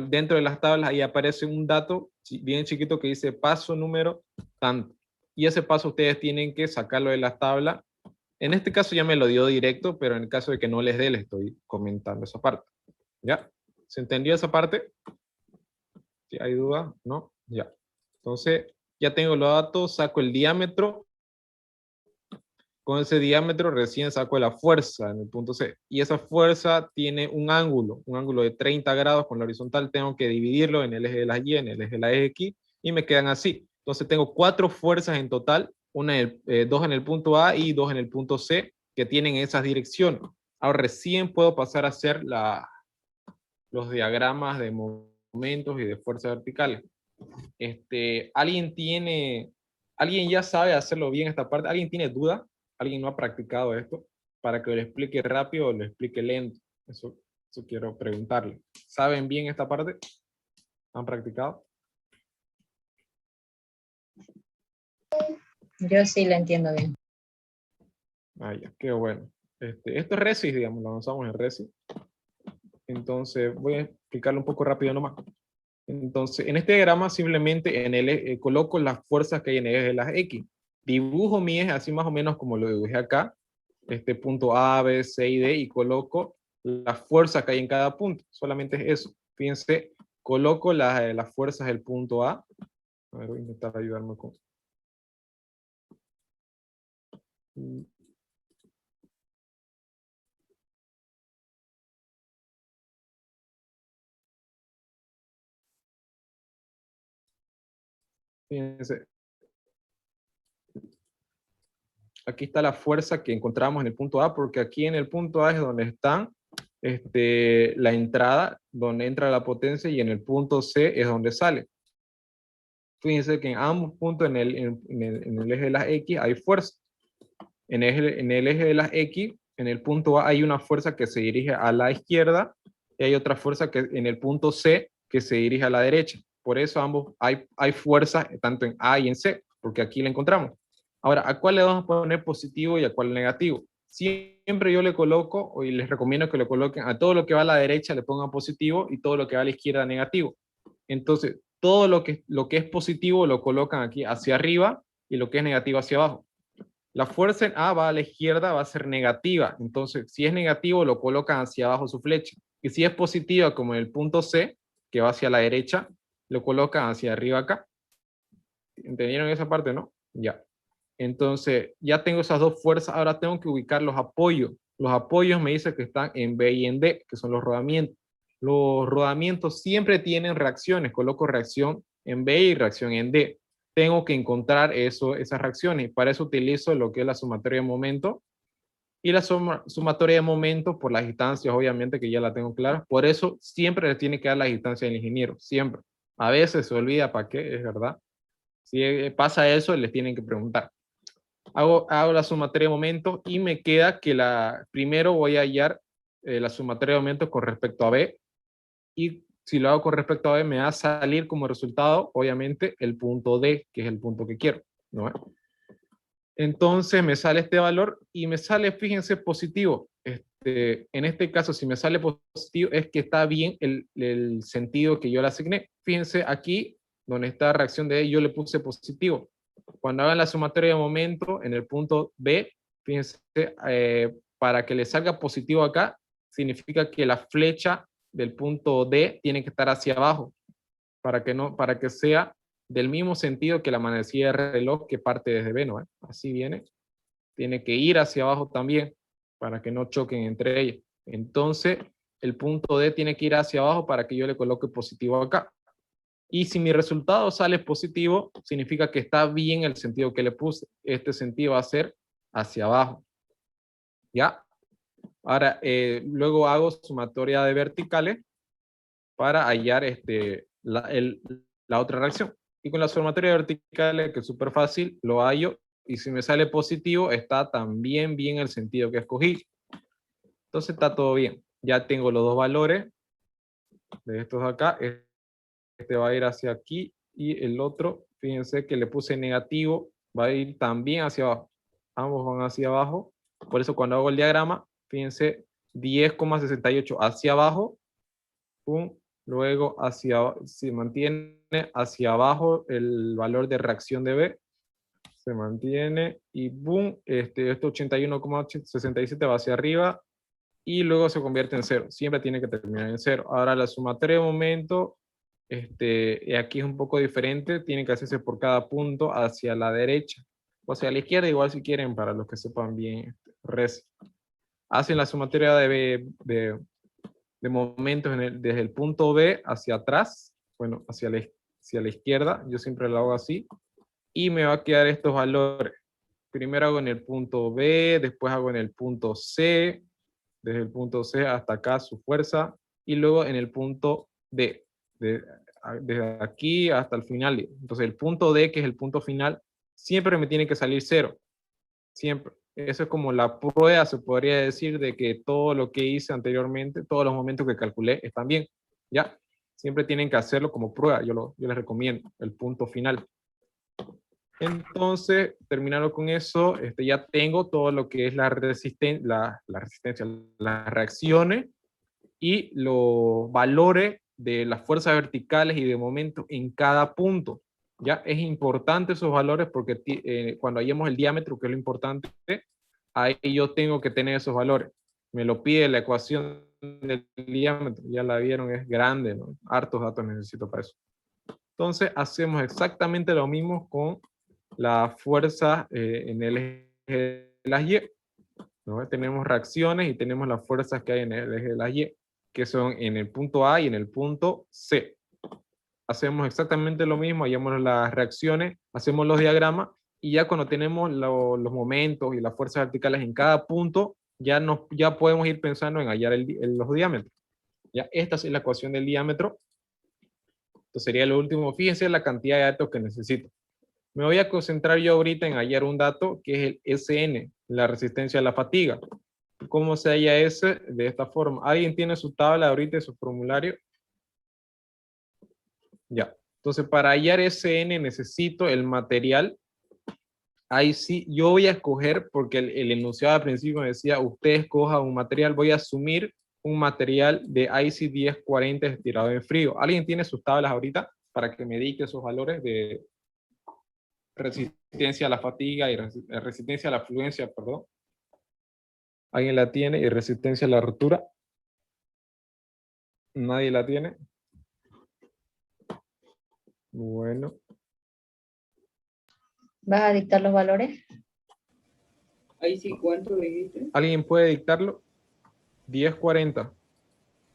dentro de las tablas ahí aparece un dato bien chiquito que dice paso número tanto. Y ese paso ustedes tienen que sacarlo de la tabla. En este caso ya me lo dio directo, pero en el caso de que no les dé, les estoy comentando esa parte. ¿Ya? ¿Se entendió esa parte? ¿Sí? ¿Hay duda? ¿No? Ya. Entonces, ya tengo los datos, saco el diámetro. Con ese diámetro recién saco la fuerza en el punto C. Y esa fuerza tiene un ángulo de 30 grados con la horizontal. Tengo que dividirlo en el eje de las Y, en el eje de la X, y me quedan así. Entonces tengo 4 fuerzas en total, dos en el punto A y 2 en el punto C, que tienen esas direcciones. Ahora recién puedo pasar a hacer los diagramas de momentos y de fuerzas verticales. ¿Alguien ya sabe hacerlo bien esta parte? ¿Alguien tiene duda? ¿Alguien no ha practicado esto? Para que lo explique rápido o lo explique lento. Eso quiero preguntarle. ¿Saben bien esta parte? ¿Han practicado? Yo sí la entiendo bien. Ah, ya, qué bueno. Esto es Resis, digamos, lo avanzamos en Resis. Entonces, voy a explicarlo un poco rápido nomás. Entonces, en este diagrama simplemente coloco las fuerzas que hay en el eje de las X. Dibujo mi eje así más o menos como lo dibujé acá. Punto A, B, C y D, y coloco las fuerzas que hay en cada punto. Solamente es eso. Fíjense, coloco las fuerzas del punto A. A ver, voy a intentar ayudarme con... Fíjense. Aquí está la fuerza que encontramos en el punto A, porque aquí en el punto A es donde están la entrada, donde entra la potencia, y en el punto C es donde sale. Fíjense que en ambos puntos en el eje de las X hay fuerza. En el eje de las X, en el punto A hay una fuerza que se dirige a la izquierda, y hay otra fuerza que en el punto C que se dirige a la derecha. Por eso ambos hay fuerza tanto en A y en C, porque aquí la encontramos. Ahora, ¿a cuál le vamos a poner positivo y a cuál negativo? Siempre yo le coloco, y les recomiendo que lo coloquen, a todo lo que va a la derecha le pongan positivo y todo lo que va a la izquierda negativo. Entonces, todo lo que es positivo lo colocan aquí hacia arriba y lo que es negativo hacia abajo. La fuerza en A va a la izquierda, va a ser negativa. Entonces, si es negativo, lo colocan hacia abajo su flecha. Y si es positiva, como en el punto C, que va hacia la derecha, lo colocan hacia arriba acá. ¿Entendieron esa parte, no? Ya. Entonces, ya tengo esas dos fuerzas. Ahora tengo que ubicar los apoyos. Los apoyos me dicen que están en B y en D, que son los rodamientos. Los rodamientos siempre tienen reacciones. Coloco reacción en B y reacción en D. Tengo que encontrar esas reacciones. Para eso utilizo lo que es la sumatoria de momentos. Y la sumatoria de momentos por las distancias, obviamente, que ya la tengo clara. Por eso siempre le tiene que dar la distancia al ingeniero. Siempre. A veces se olvida para qué, es verdad. Si pasa eso, les tienen que preguntar. Hago la sumatoria de momentos y me queda que primero voy a hallar la sumatoria de momentos con respecto a B, y si lo hago con respecto a B me va a salir como resultado, obviamente, el punto D, que es el punto que quiero, ¿no? Entonces me sale este valor y me sale, fíjense, positivo. En este caso, si me sale positivo, es que está bien el sentido que yo le asigné. Fíjense aquí, donde está reacción de D, yo le puse positivo. Cuando hagan la sumatoria de momento en el punto B, fíjense, para que le salga positivo acá, significa que la flecha del punto D tiene que estar hacia abajo, para que sea del mismo sentido que la manecilla de reloj que parte desde B, ¿no? Así viene. Tiene que ir hacia abajo también, para que no choquen entre ellas. Entonces, el punto D tiene que ir hacia abajo para que yo le coloque positivo acá. Y si mi resultado sale positivo, significa que está bien el sentido que le puse. Este sentido va a ser hacia abajo. ¿Ya? Ahora, luego hago sumatoria de verticales para hallar la otra reacción. Y con la sumatoria de verticales, que es súper fácil, lo hallo. Y si me sale positivo, está también bien el sentido que escogí. Entonces está todo bien. Ya tengo los dos valores de estos acá. Este va a ir hacia aquí y el otro, fíjense que le puse negativo, va a ir también hacia abajo. Ambos van hacia abajo. Por eso cuando hago el diagrama, fíjense, 10,68 hacia abajo, Luego se mantiene hacia abajo el valor de reacción de B. Se mantiene y boom, este 81,67 va hacia arriba y luego se convierte en 0. Siempre tiene que terminar en 0. Ahora la sumatoria de momento, aquí es un poco diferente. Tiene que hacerse por cada punto hacia la derecha o hacia la izquierda, igual si quieren, para los que sepan bien hacen la sumatoria de momentos desde el punto B hacia atrás, bueno, hacia la izquierda. Yo siempre lo hago así. Y me va a quedar estos valores. Primero hago en el punto B, después hago en el punto C, desde el punto C hasta acá su fuerza, y luego en el punto D, desde aquí hasta el final. Entonces el punto D, que es el punto final, siempre me tiene que salir 0. Siempre. Eso es como la prueba, se podría decir, de que todo lo que hice anteriormente, todos los momentos que calculé están bien. ¿Ya? Siempre tienen que hacerlo como prueba. Yo les recomiendo el punto final. Entonces, terminando con eso, ya tengo todo lo que es la resistencia, las reacciones y los valores de las fuerzas verticales y de momento en cada punto. Ya es importante esos valores porque cuando hallemos el diámetro, que es lo importante, ahí yo tengo que tener esos valores. Me lo pide la ecuación del diámetro, ya la vieron, es grande, ¿no? Hartos datos necesito para eso. Entonces, hacemos exactamente lo mismo con la fuerza en el eje de las Y, ¿no? Tenemos reacciones y tenemos las fuerzas que hay en el eje de las Y, que son en el punto A y en el punto C. Hacemos exactamente lo mismo, hallamos las reacciones, hacemos los diagramas, y ya cuando tenemos los momentos y las fuerzas verticales en cada punto, ya podemos ir pensando en hallar los diámetros. Ya, esta es la ecuación del diámetro. Entonces sería lo último. Fíjense la cantidad de datos que necesito. Me voy a concentrar yo ahorita en hallar un dato que es el SN, la resistencia a la fatiga. ¿Cómo se halla ese? De esta forma. ¿Alguien tiene su tabla ahorita, su formulario? Ya. Entonces, para hallar SN necesito el material. Ahí sí, yo voy a escoger, porque el enunciado al principio me decía, usted escoja un material. Voy a asumir un material de IC 1040 estirado en frío. ¿Alguien tiene sus tablas ahorita para que me dicte esos valores de resistencia a la fatiga y resistencia a la fluencia, perdón? ¿Alguien la tiene? ¿Y resistencia a la rotura? ¿Nadie la tiene? Bueno. ¿Vas a dictar los valores? Ahí sí, ¿cuánto dijiste? ¿Alguien puede dictarlo? 1040.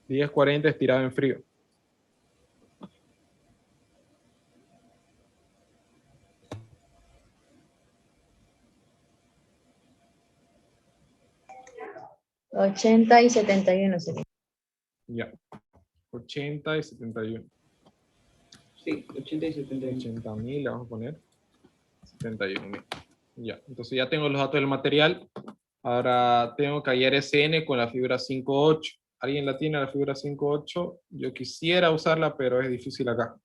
1040 estirado en frío. $80 y $71 sería. Ya. 80 y 71. Sí, 80 y 71. 80.000 le vamos a poner. 71.000. Ya. Entonces ya tengo los datos del material. Ahora tengo que hallar SN con la figura 5.8. ¿Alguien la tiene la figura 5.8? Yo quisiera usarla, pero es difícil acá.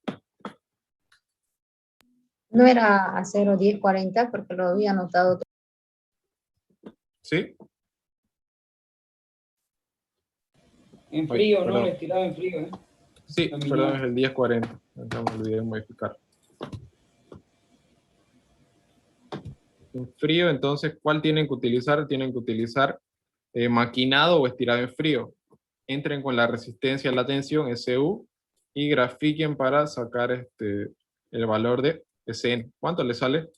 No era a 0, 10, 40 porque lo había anotado. ¿Sí? En frío, ¿no? Perdón. Le estiraba en frío, ¿eh? Sí, perdón, es el 1040. Entonces me olvidé de modificar. En frío, entonces, ¿cuál tienen que utilizar? Tienen que utilizar maquinado o estirado en frío. Entren con la resistencia a la tensión, SU, y grafiquen para sacar el valor de SN. ¿Cuánto le sale?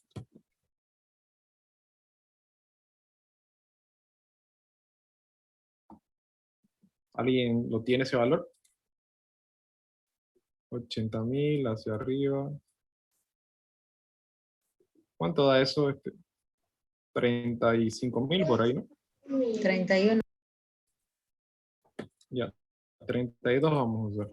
¿Alguien lo tiene ese valor? 80.000 hacia arriba. ¿Cuánto da eso? 35.000 por ahí, ¿no? 31. Ya. 32 vamos a usar.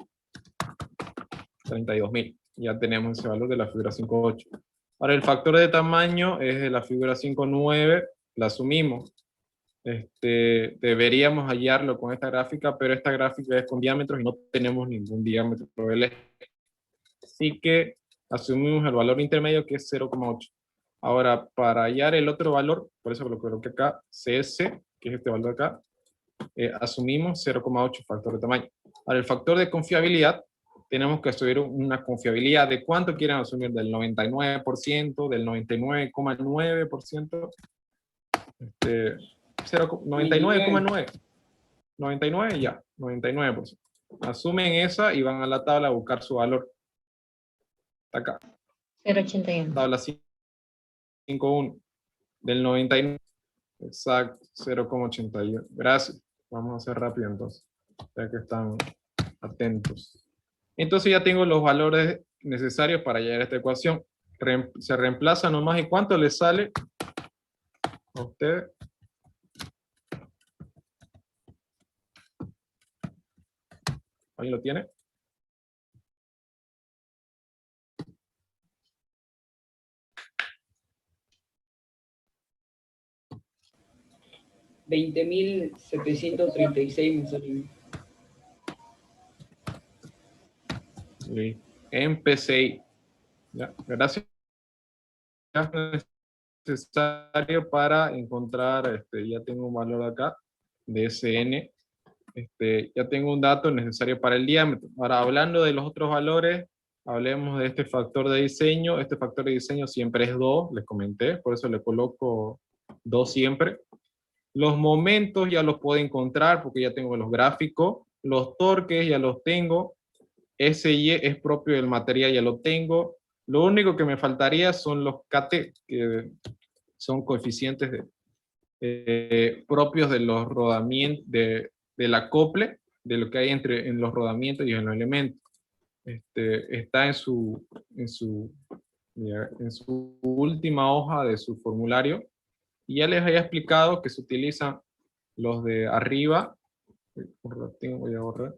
32.000. Ya tenemos ese valor de la figura 5.8. Ahora el factor de tamaño es de la figura 5.9. La asumimos. Deberíamos hallarlo con esta gráfica, pero esta gráfica es con diámetros y no tenemos ningún diámetro. Así que asumimos el valor intermedio, que es 0,8. Ahora, para hallar el otro valor, por eso lo coloqué acá, CS, que es este valor acá, asumimos 0,8 factor de tamaño. Ahora, el factor de confiabilidad, tenemos que asumir una confiabilidad de cuánto quieren asumir, del 99%, del 99,9%, 99,9. 99 ya, 99%. Asumen esa y van a la tabla a buscar su valor. Está acá, 0,81. tabla 5.1. Del 99, exacto, 0,81. Gracias. Vamos a hacer rápido entonces, ya que están atentos. Entonces ya tengo los valores necesarios para llegar a esta ecuación. Se reemplaza nomás. ¿Y cuánto le sale a usted? ¿Ahí lo tiene? $20,736 me salió. Sí. En PCI. Ya, gracias. Es necesario para encontrar, ya tengo un valor acá de SN. Ya tengo un dato necesario para el diámetro. Ahora, hablando de los otros valores, hablemos de este factor de diseño. Este factor de diseño siempre es 2, les comenté, por eso le coloco 2 siempre. Los momentos ya los puedo encontrar porque ya tengo los gráficos. Los torques ya los tengo. SY es propio del material, ya lo tengo. Lo único que me faltaría son los KT, que son coeficientes propios de los rodamientos, del acople, de lo que hay en los rodamientos y en los elementos. Está en su última hoja de su formulario. Y ya les había explicado que se utilizan los de arriba. Voy a borrar.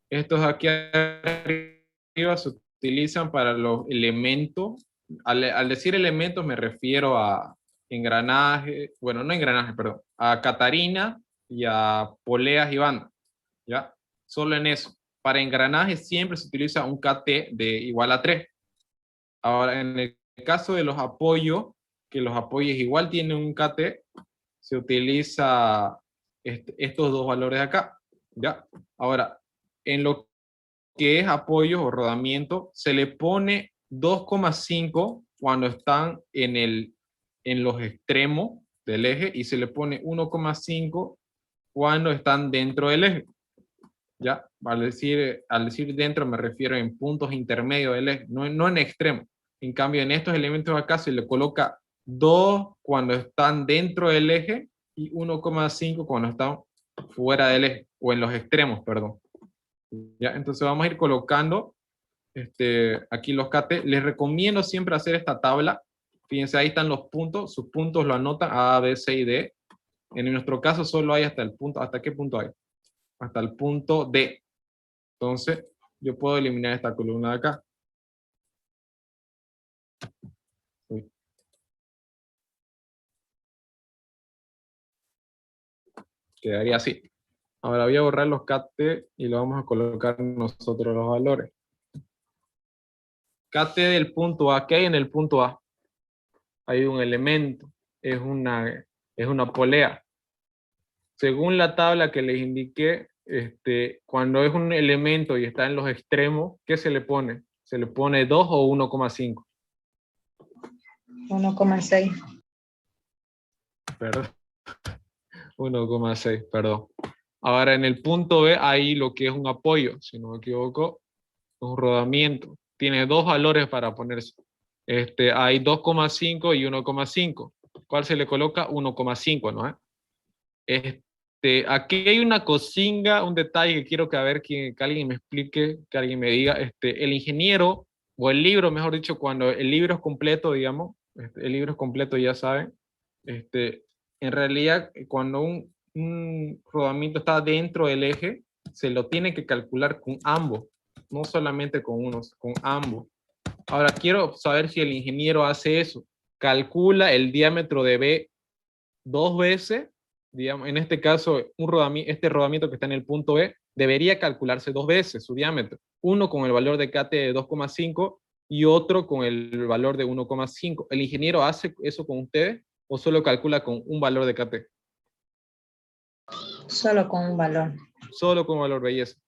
Estos aquí arriba se utilizan para los elementos. Al decir elementos me refiero a engranaje, bueno, no engranaje, perdón, a catarina y a poleas y bandas, ¿ya? Solo en eso. Para engranaje siempre se utiliza un KT de igual a 3. Ahora, en el caso de los apoyos, que los apoyos igual tienen un KT, se utiliza estos dos valores de acá, ¿ya? Ahora, en lo que es apoyo o rodamiento, se le pone 2,5 cuando están en los extremos del eje y se le pone 1,5 cuando están dentro del eje. ¿Ya? Al decir dentro me refiero en puntos intermedios del eje, no en extremo. En cambio, en estos elementos acá se le coloca 2 cuando están dentro del eje y 1,5 cuando están fuera del eje, o en los extremos, perdón. ¿Ya? Entonces vamos a ir colocando aquí los KT. Les recomiendo siempre hacer esta tabla. Fíjense, ahí están los puntos. Sus puntos lo anotan A, B, C y D. En nuestro caso solo hay hasta el punto. ¿Hasta qué punto hay? Hasta el punto D. Entonces, yo puedo eliminar esta columna de acá. Uy. Quedaría así. Ahora voy a borrar los KT y lo vamos a colocar nosotros los valores. KT del punto A. ¿Qué hay en el punto A? Hay un elemento. Es una polea. Según la tabla que les indiqué, cuando es un elemento y está en los extremos, ¿qué se le pone? ¿Se le pone 2 o 1,5? 1,6. Perdón. 1,6, perdón. Ahora en el punto B, ahí lo que es un apoyo, si no me equivoco, un rodamiento. Tiene 2 valores para ponerse. Hay 2,5 y 1,5. ¿Cuál se le coloca? 1,5, ¿no? Aquí hay una cosinga, un detalle que quiero que alguien me explique, que alguien me diga. El ingeniero, o el libro, mejor dicho, cuando el libro es completo, digamos, el libro es completo, ya saben, en realidad, cuando un rodamiento está dentro del eje, se lo tiene que calcular con ambos, no solamente con unos, con ambos. Ahora, quiero saber si el ingeniero hace eso. Calcula el diámetro de B 2 veces, digamos, en este caso, este rodamiento que está en el punto B, debería calcularse 2 veces su diámetro. Uno con el valor de KT de 2,5 y otro con el valor de 1,5. ¿El ingeniero hace eso con ustedes o solo calcula con un valor de KT? Solo con un valor. solo con valor belleza.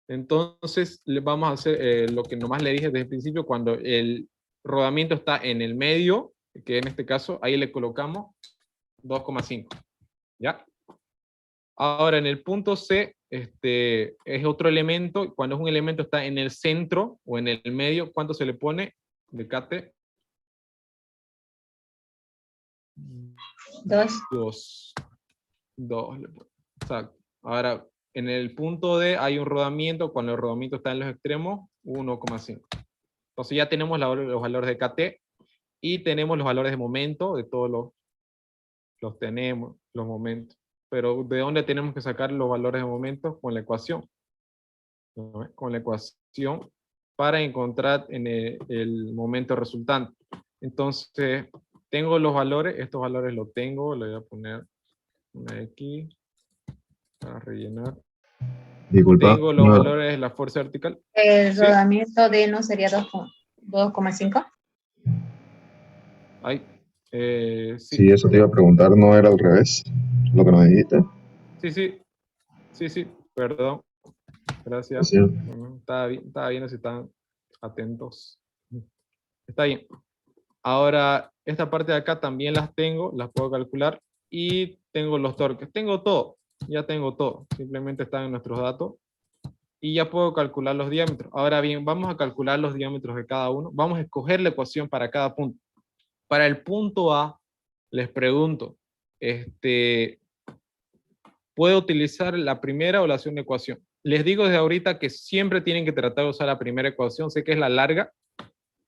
Entonces, vamos a hacer lo que nomás le dije desde el principio, cuando el rodamiento está en el medio, que en este caso, ahí le colocamos 2,5. ¿Ya? Ahora, en el punto C, es otro elemento. Cuando es un elemento está en el centro o en el medio, ¿cuánto se le pone de KT? 2. 2. Exacto. Ahora, en el punto D hay un rodamiento. Cuando el rodamiento está en los extremos, 1,5. Entonces ya tenemos los valores de KT y tenemos los valores de momento de todos los tenemos, los momentos. Pero ¿de dónde tenemos que sacar los valores de momento? Con la ecuación. ¿No? Con la ecuación para encontrar en el momento resultante. Entonces, tengo los valores, estos valores los tengo, le voy a poner una X para rellenar. Disculpa, Tengo los no, valores de la fuerza vertical. El ¿Sí? rodamiento de no sería 2,5. Ahí. Sí. sí, eso te iba a preguntar, no era al revés, lo que nos dijiste. Sí, perdón. Gracias. Así es. Bueno, estaba viendo si están atentos. Está bien. Ahora, esta parte de acá también las tengo, las puedo calcular. Y tengo los torques. Tengo todo. Ya tengo todo. Simplemente están en nuestros datos. Y ya puedo calcular los diámetros. Ahora bien, vamos a calcular los diámetros de cada uno. Vamos a escoger la ecuación para cada punto. Para el punto A, les pregunto, ¿puedo utilizar la primera o la segunda ecuación? Les digo desde ahorita que siempre tienen que tratar de usar la primera ecuación. Sé que es la larga,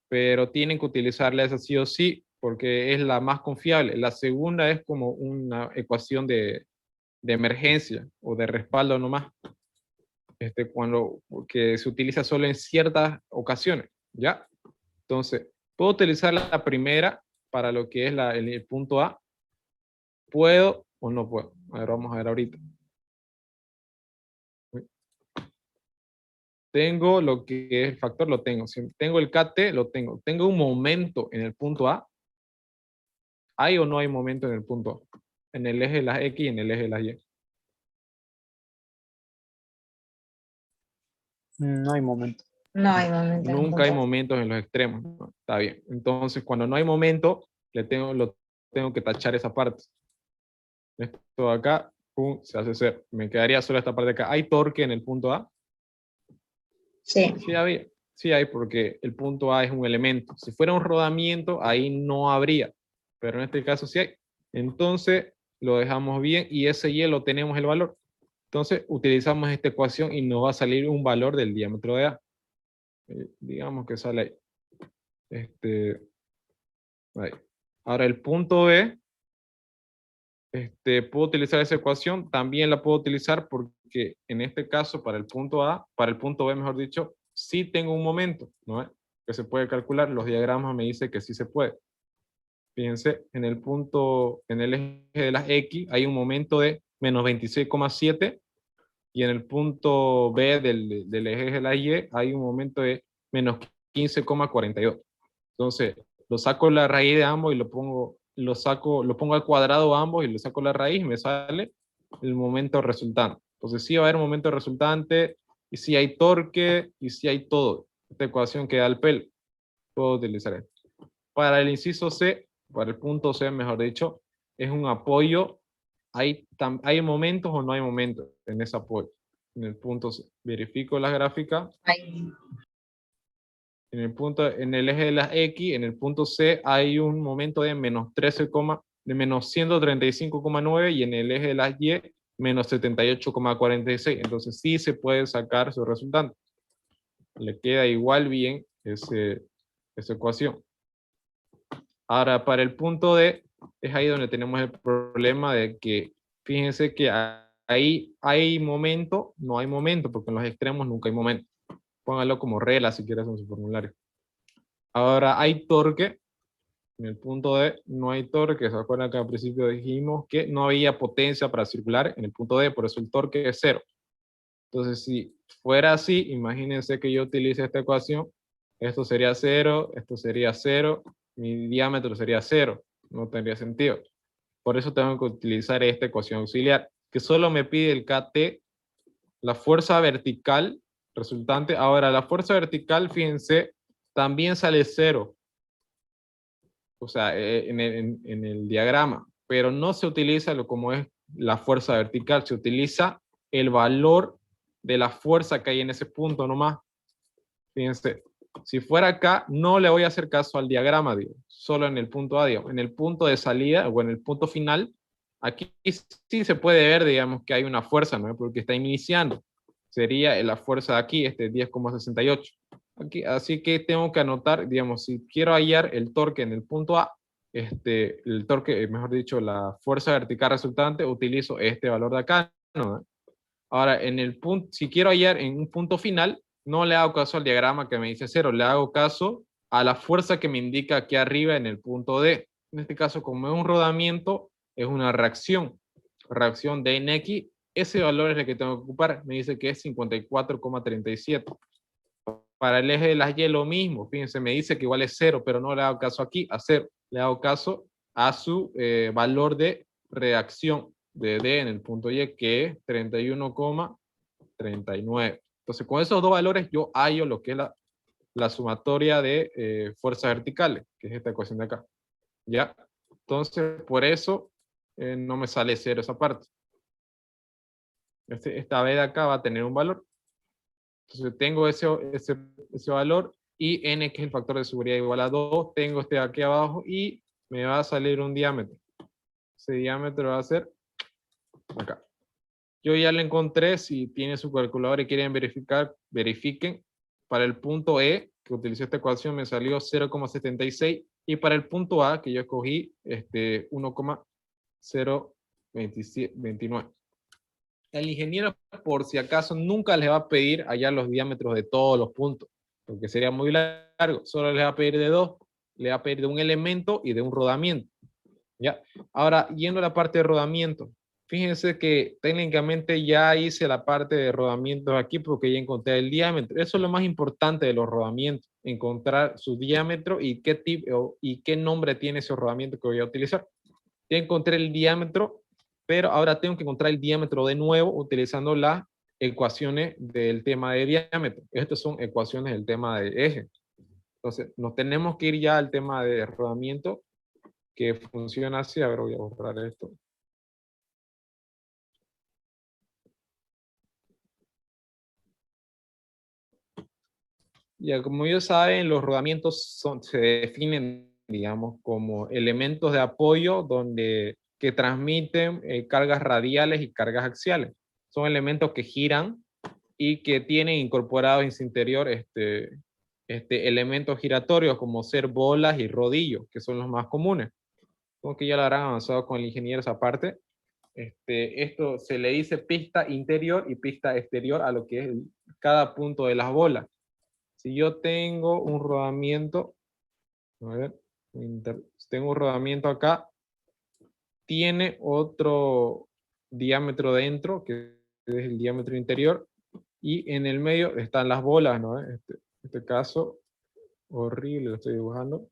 pero tienen que utilizarla esa sí o sí, porque es la más confiable. La segunda es como una ecuación de emergencia o de respaldo nomás. Que se utiliza solo en ciertas ocasiones, ¿ya? Entonces, ¿puedo utilizar la primera para lo que es el punto A? ¿Puedo o no puedo? A ver, vamos a ver ahorita. Tengo lo que es el factor, lo tengo. Si tengo el KT, lo tengo. Tengo un momento en el punto A. ¿Hay o no hay momento en el punto A? En el eje de las X y en el eje de las Y. No hay momento. No hay momento. Nunca hay momentos en los extremos, ¿no? Está bien. Entonces, cuando no hay momento, lo tengo que tachar esa parte. Esto de acá, pum, se hace cero. Me quedaría solo esta parte de acá. ¿Hay torque en el punto A? Sí. Sí hay, porque el punto A es un elemento. Si fuera un rodamiento, ahí no habría. Pero en este caso sí hay. Entonces, lo dejamos bien y ese Y lo tenemos el valor. Entonces, utilizamos esta ecuación y nos va a salir un valor del diámetro de A. Digamos que sale ahí. Ahí. Ahora el punto B, puedo utilizar esa ecuación, también la puedo utilizar porque en este caso para el punto A, para el punto B mejor dicho, sí tengo un momento, ¿no? Que se puede calcular, los diagramas me dicen que sí se puede. Fíjense, en el eje de las X hay un momento de menos 26,7 y en el punto B del eje de la Y hay un momento de menos 15,42. Entonces, lo saco la raíz de ambos y lo pongo al cuadrado a ambos y le saco la raíz y me sale el momento resultante. Entonces, sí va a haber momento resultante y si hay torque y si hay todo. Esta ecuación queda al pelo. Puedo utilizar esto. Para el inciso C, para el punto C, mejor dicho, es un apoyo. ¿Hay momentos o no hay momentos en ese apoyo? En el punto C. Verifico la gráfica. Hay. En el eje de las X, en el punto C, hay un momento de menos 135,9 y en el eje de las Y, menos 78,46. Entonces sí se puede sacar su resultante. Le queda igual bien esa ecuación. Ahora, para el punto D, es ahí donde tenemos el problema de que, fíjense que ahí hay momento, no hay momento, porque en los extremos nunca hay momento. Pónganlo como regla si quieres en su formulario. Ahora, hay torque. En el punto D no hay torque. ¿Se acuerdan que al principio dijimos que no había potencia para circular en el punto D? Por eso el torque es 0. Entonces, si fuera así, imagínense que yo utilice esta ecuación. Esto sería 0, esto sería 0, mi diámetro sería 0. No tendría sentido. Por eso tengo que utilizar esta ecuación auxiliar, que solo me pide el KT la fuerza vertical resultante. Ahora, la fuerza vertical, fíjense, también sale 0. O sea, en el diagrama, pero no se utiliza lo como es la fuerza vertical, se utiliza el valor de la fuerza que hay en ese punto nomás. Fíjense, si fuera acá, no le voy a hacer caso al diagrama, digo, solo en el punto A, digo. En el punto de salida o en el punto final, aquí sí se puede ver, digamos, que hay una fuerza, ¿no? Porque está iniciando. Sería la fuerza de aquí, 10,68. Aquí, así que tengo que anotar, digamos, si quiero hallar el torque en el punto A, el torque, mejor dicho, la fuerza vertical resultante, utilizo este valor de acá, ¿no? Ahora, en el punto, si quiero hallar en un punto final, no le hago caso al diagrama que me dice 0, le hago caso a la fuerza que me indica aquí arriba en el punto D. En este caso, como es un rodamiento, es una reacción de NX, ese valor es el que tengo que ocupar, me dice que es 54,37. Para el eje de las Y lo mismo, fíjense, me dice que igual es 0, pero no le hago caso aquí, a 0. Le hago caso a su valor de reacción de D en el punto Y, que es 31,39. Entonces, con esos dos valores yo hallo lo que es la sumatoria de fuerzas verticales, que es esta ecuación de acá. ¿Ya? Entonces, por eso no me sale 0 esa parte. Esta B de acá va a tener un valor. Entonces tengo ese valor y n, que es el factor de seguridad igual a 2, tengo este aquí abajo y me va a salir un diámetro. Ese diámetro va a ser acá. Yo ya lo encontré, si tienen su calculadora y quieren verificar, verifiquen. Para el punto E, que utilicé esta ecuación, me salió 0,76 y para el punto A, que yo escogí, 1,029. El ingeniero, por si acaso, nunca les va a pedir allá los diámetros de todos los puntos, porque sería muy largo. Solo les va a pedir de dos. Le va a pedir de un elemento y de un rodamiento. ¿Ya? Ahora, yendo a la parte de rodamiento, fíjense que técnicamente ya hice la parte de rodamientos aquí porque ya encontré el diámetro. Eso es lo más importante de los rodamientos, encontrar su diámetro y qué tipo y qué nombre tiene ese rodamiento que voy a utilizar. Ya encontré el diámetro, pero ahora tengo que encontrar el diámetro de nuevo utilizando las ecuaciones del tema de diámetro. Estas son ecuaciones del tema de eje. Entonces, nos tenemos que ir ya al tema de rodamiento, que funciona así. A ver, voy a borrar esto. Ya, como ellos saben, los rodamientos se definen, digamos, como elementos de apoyo que transmiten cargas radiales y cargas axiales. Son elementos que giran y que tienen incorporados en su interior elementos giratorios como ser bolas y rodillos, que son los más comunes. Como que ya lo habrán avanzado con el ingeniero esa parte. Esto se le dice pista interior y pista exterior a lo que es cada punto de las bolas. Si yo tengo un rodamiento, a ver, tengo un rodamiento acá, tiene otro diámetro dentro, que es el diámetro interior, y en el medio están las bolas, ¿no? Este caso, horrible, lo estoy dibujando.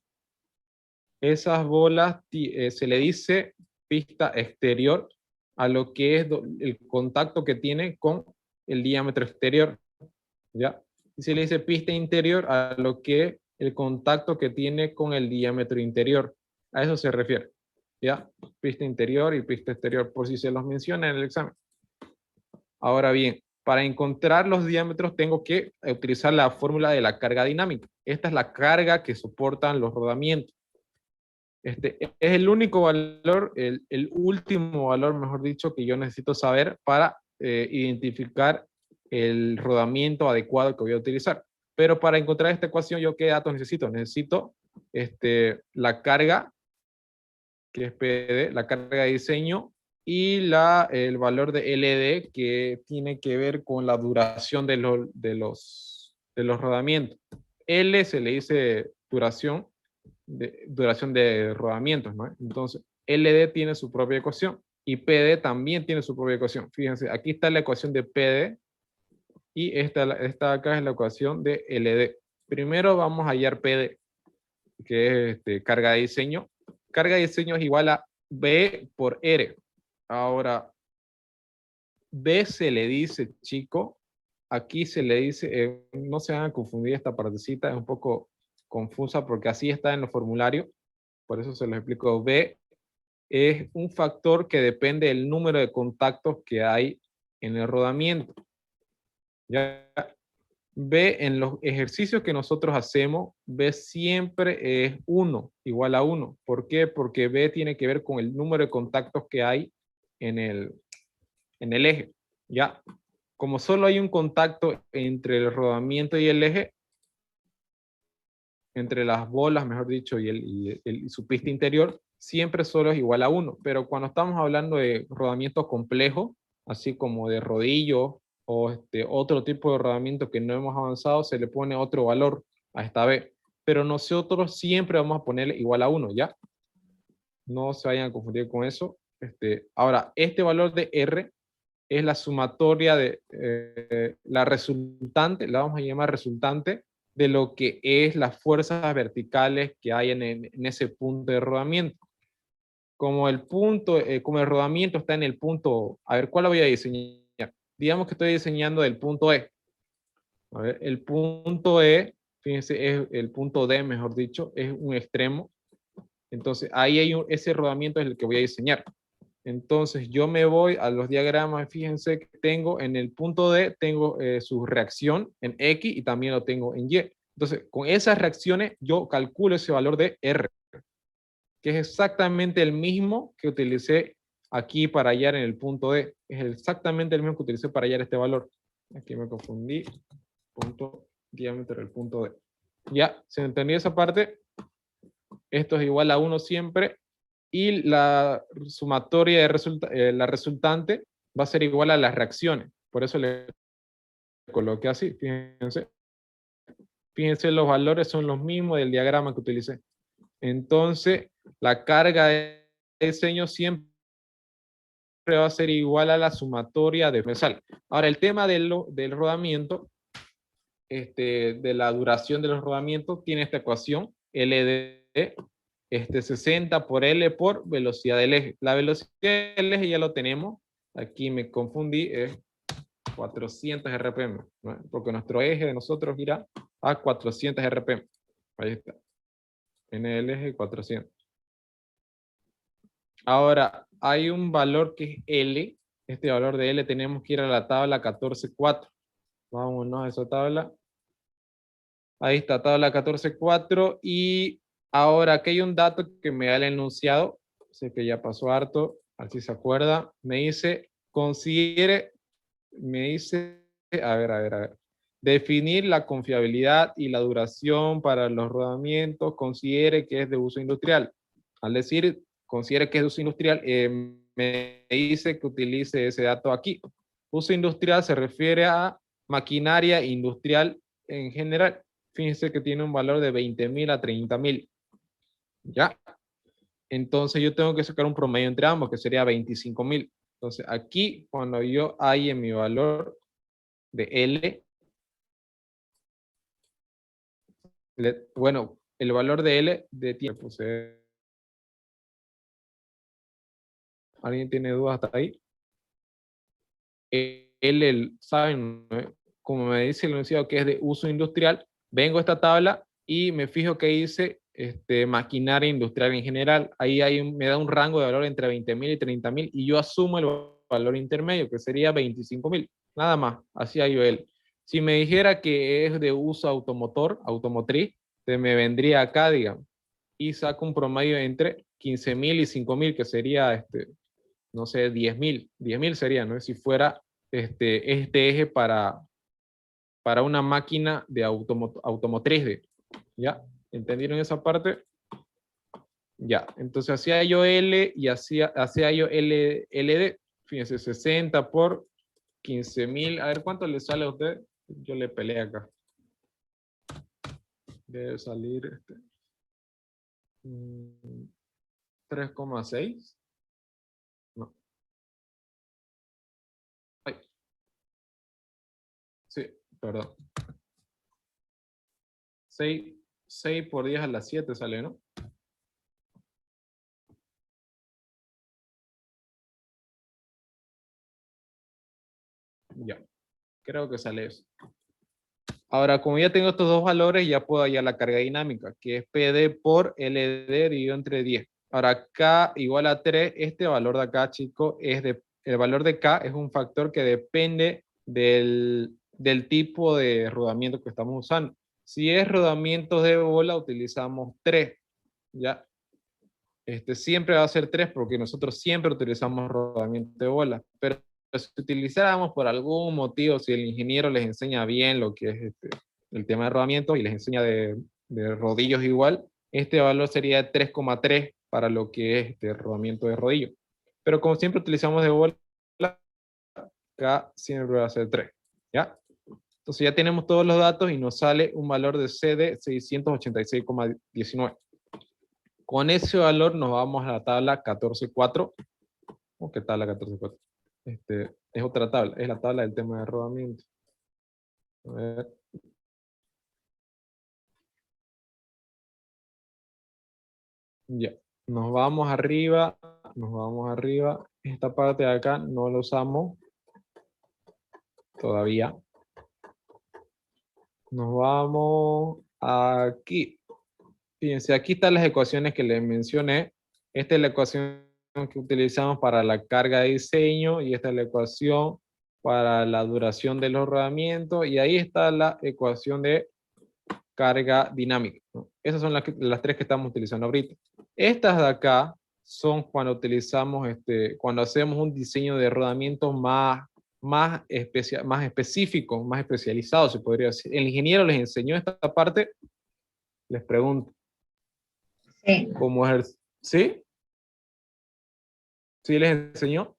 Esas bolas se le dice pista exterior a lo que es el contacto que tiene con el diámetro exterior, ¿ya? Y se le dice pista interior a lo que es el contacto que tiene con el diámetro interior. A eso se refiere, ¿ya? Pista interior y pista exterior, por si se los menciona en el examen. Ahora bien, para encontrar los diámetros tengo que utilizar la fórmula de la carga dinámica. Esta es la carga que soportan los rodamientos. Es el único valor, el último valor, mejor dicho, que yo necesito saber para identificar el rodamiento adecuado que voy a utilizar. Pero para encontrar esta ecuación, ¿yo qué datos necesito? Necesito la carga, que es PD, la carga de diseño, y el valor de LD, que tiene que ver con la duración de los rodamientos. L se le dice duración de rodamientos, ¿no? Entonces, LD tiene su propia ecuación y PD también tiene su propia ecuación. Fíjense, aquí está la ecuación de PD y esta acá es la ecuación de LD. Primero vamos a hallar PD, que es carga de diseño. Carga de diseño es igual a B por R. Ahora, B se le dice, chico, aquí se le dice, no se van a confundir esta partecita, es un poco confusa porque así está en el formulario, por eso se lo explico. B es un factor que depende del número de contactos que hay en el rodamiento. ¿Ya? B en los ejercicios que nosotros hacemos, B siempre es 1, igual a 1. ¿Por qué? Porque B tiene que ver con el número de contactos que hay en el eje. ¿Ya? Como solo hay un contacto entre el rodamiento y el eje, entre las bolas, mejor dicho, y su pista interior, siempre solo es igual a 1. Pero cuando estamos hablando de rodamientos complejos, así como de rodillo o otro tipo de rodamiento que no hemos avanzado, se le pone otro valor a esta B. Pero nosotros siempre vamos a ponerle igual a 1, ¿ya? No se vayan a confundir con eso. Ahora, este valor de R es la sumatoria de la resultante, la vamos a llamar resultante, de lo que es las fuerzas verticales que hay en ese punto de rodamiento. Como el rodamiento está en el punto, a ver, ¿cuál lo voy a diseñar? Digamos que estoy diseñando el punto E. A ver, el punto E, fíjense, es el punto D, mejor dicho, es un extremo. Entonces, ahí hay ese rodamiento es el que voy a diseñar. Entonces yo me voy a los diagramas, fíjense que tengo en el punto D, tengo su reacción en X y también lo tengo en Y. Entonces con esas reacciones yo calculo ese valor de R, que es exactamente el mismo que utilicé aquí para hallar en el punto D. Es exactamente el mismo que utilicé para hallar este valor. Aquí me confundí. Punto diámetro del punto D. ¿Ya? ¿Se entendió esa parte? Esto es igual a 1 siempre. Y la sumatoria de la resultante va a ser igual a las reacciones. Por eso le coloqué así. Fíjense. Fíjense, los valores son los mismos del diagrama que utilicé. Entonces, la carga de diseño siempre va a ser igual a la sumatoria de universal. Ahora, el tema del rodamiento, de la duración de los rodamientos, tiene esta ecuación, LD 60 por L por velocidad del eje. La velocidad del eje ya lo tenemos. Aquí me confundí, es 400 RPM, ¿no? Porque nuestro eje de nosotros gira a 400 RPM. Ahí está. En el eje 400. Ahora, hay un valor que es L. Este valor de L tenemos que ir a la tabla 14.4. Vámonos a esa tabla. Ahí está, tabla 14.4. Y ahora, aquí hay un dato que me da el enunciado. Sé que ya pasó harto, así se acuerda. Me dice, a ver. Definir la confiabilidad y la duración para los rodamientos, considere que es de uso industrial. Al decir, considere que es de uso industrial, me dice que utilice ese dato aquí. Uso industrial se refiere a maquinaria industrial en general. Fíjense que tiene un valor de 20.000 a 30.000. ¿Ya? Entonces yo tengo que sacar un promedio entre ambos, que sería 25.000. Entonces aquí, cuando yo hay en mi valor de L, bueno, el valor de L de tiempo. ¿Alguien tiene dudas hasta ahí? L, ¿saben? Como me dice el enunciado que es de uso industrial, vengo a esta tabla y me fijo que dice maquinaria industrial en general. Ahí me da un rango de valor entre 20.000 y 30.000 y yo asumo el valor intermedio, que sería 25.000. Nada más, así hallo él. Si me dijera que es de uso automotriz, se me vendría acá, digamos, y saco un promedio entre 15.000 y 5.000, que sería, no sé, 10.000. 10.000 sería, ¿no? Si fuera este eje para una máquina de automotriz, ¿ya? ¿Entendieron esa parte? Ya, entonces hacía yo L y hacía yo LD. Fíjense, 60 por 15.000. A ver, ¿cuánto le sale a usted? Yo le peleé acá. Debe salir 3,6. No. Ay. Sí, perdón. 6 por 10 a la 7 sale, ¿no? Ya, creo que sale eso. Ahora, como ya tengo estos dos valores, ya puedo hallar la carga dinámica, que es PD por LD dividido entre 10. Ahora, K igual a 3, este valor de acá, chicos, el valor de K es un factor que depende del tipo de rodamiento que estamos usando. Si es rodamientos de bola, utilizamos 3, ¿ya? Siempre va a ser 3 porque nosotros siempre utilizamos rodamiento de bola, pero si utilizáramos por algún motivo, si el ingeniero les enseña bien lo que es el tema de rodamiento y les enseña de rodillos igual, este valor sería 3,3 para lo que es rodamiento de rodillo. Pero como siempre utilizamos de bola, acá siempre va a ser 3, ¿ya? Entonces ya tenemos todos los datos y nos sale un valor de C de 686,19. Con ese valor nos vamos a la tabla 14.4. ¿O qué tabla 14.4? Es otra tabla, es la tabla del tema de rodamiento. A ver. Ya, nos vamos arriba. Esta parte de acá no la usamos todavía. Nos vamos aquí. Fíjense, aquí están las ecuaciones que les mencioné. Esta es la ecuación que utilizamos para la carga de diseño y esta es la ecuación para la duración de los rodamientos y ahí está la ecuación de carga dinámica, ¿no? Esas son las tres que estamos utilizando ahorita. Estas de acá son cuando utilizamos, cuando hacemos un diseño de rodamientos más específico, más especializado, se podría decir. ¿El ingeniero les enseñó esta parte? Les pregunto. Sí, ¿Cómo es ¿Sí? ¿Sí les enseñó?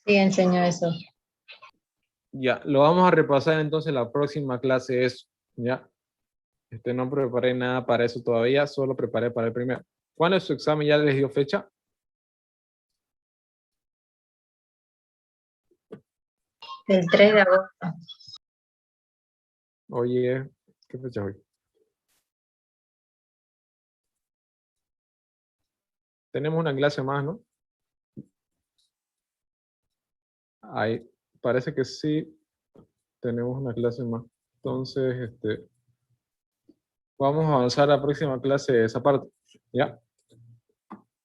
sí enseño eso. Ya, lo vamos a repasar entonces en la próxima clase eso, ¿ya? No preparé nada para eso todavía, solo preparé para el primero. ¿Cuándo es su examen? ¿Ya les dio fecha? El 3 de agosto. Oye, ¿qué fecha hoy? Tenemos una clase más, ¿no? Ahí, parece que sí, tenemos una clase más. Entonces, vamos a avanzar a la próxima clase de esa parte, ¿ya?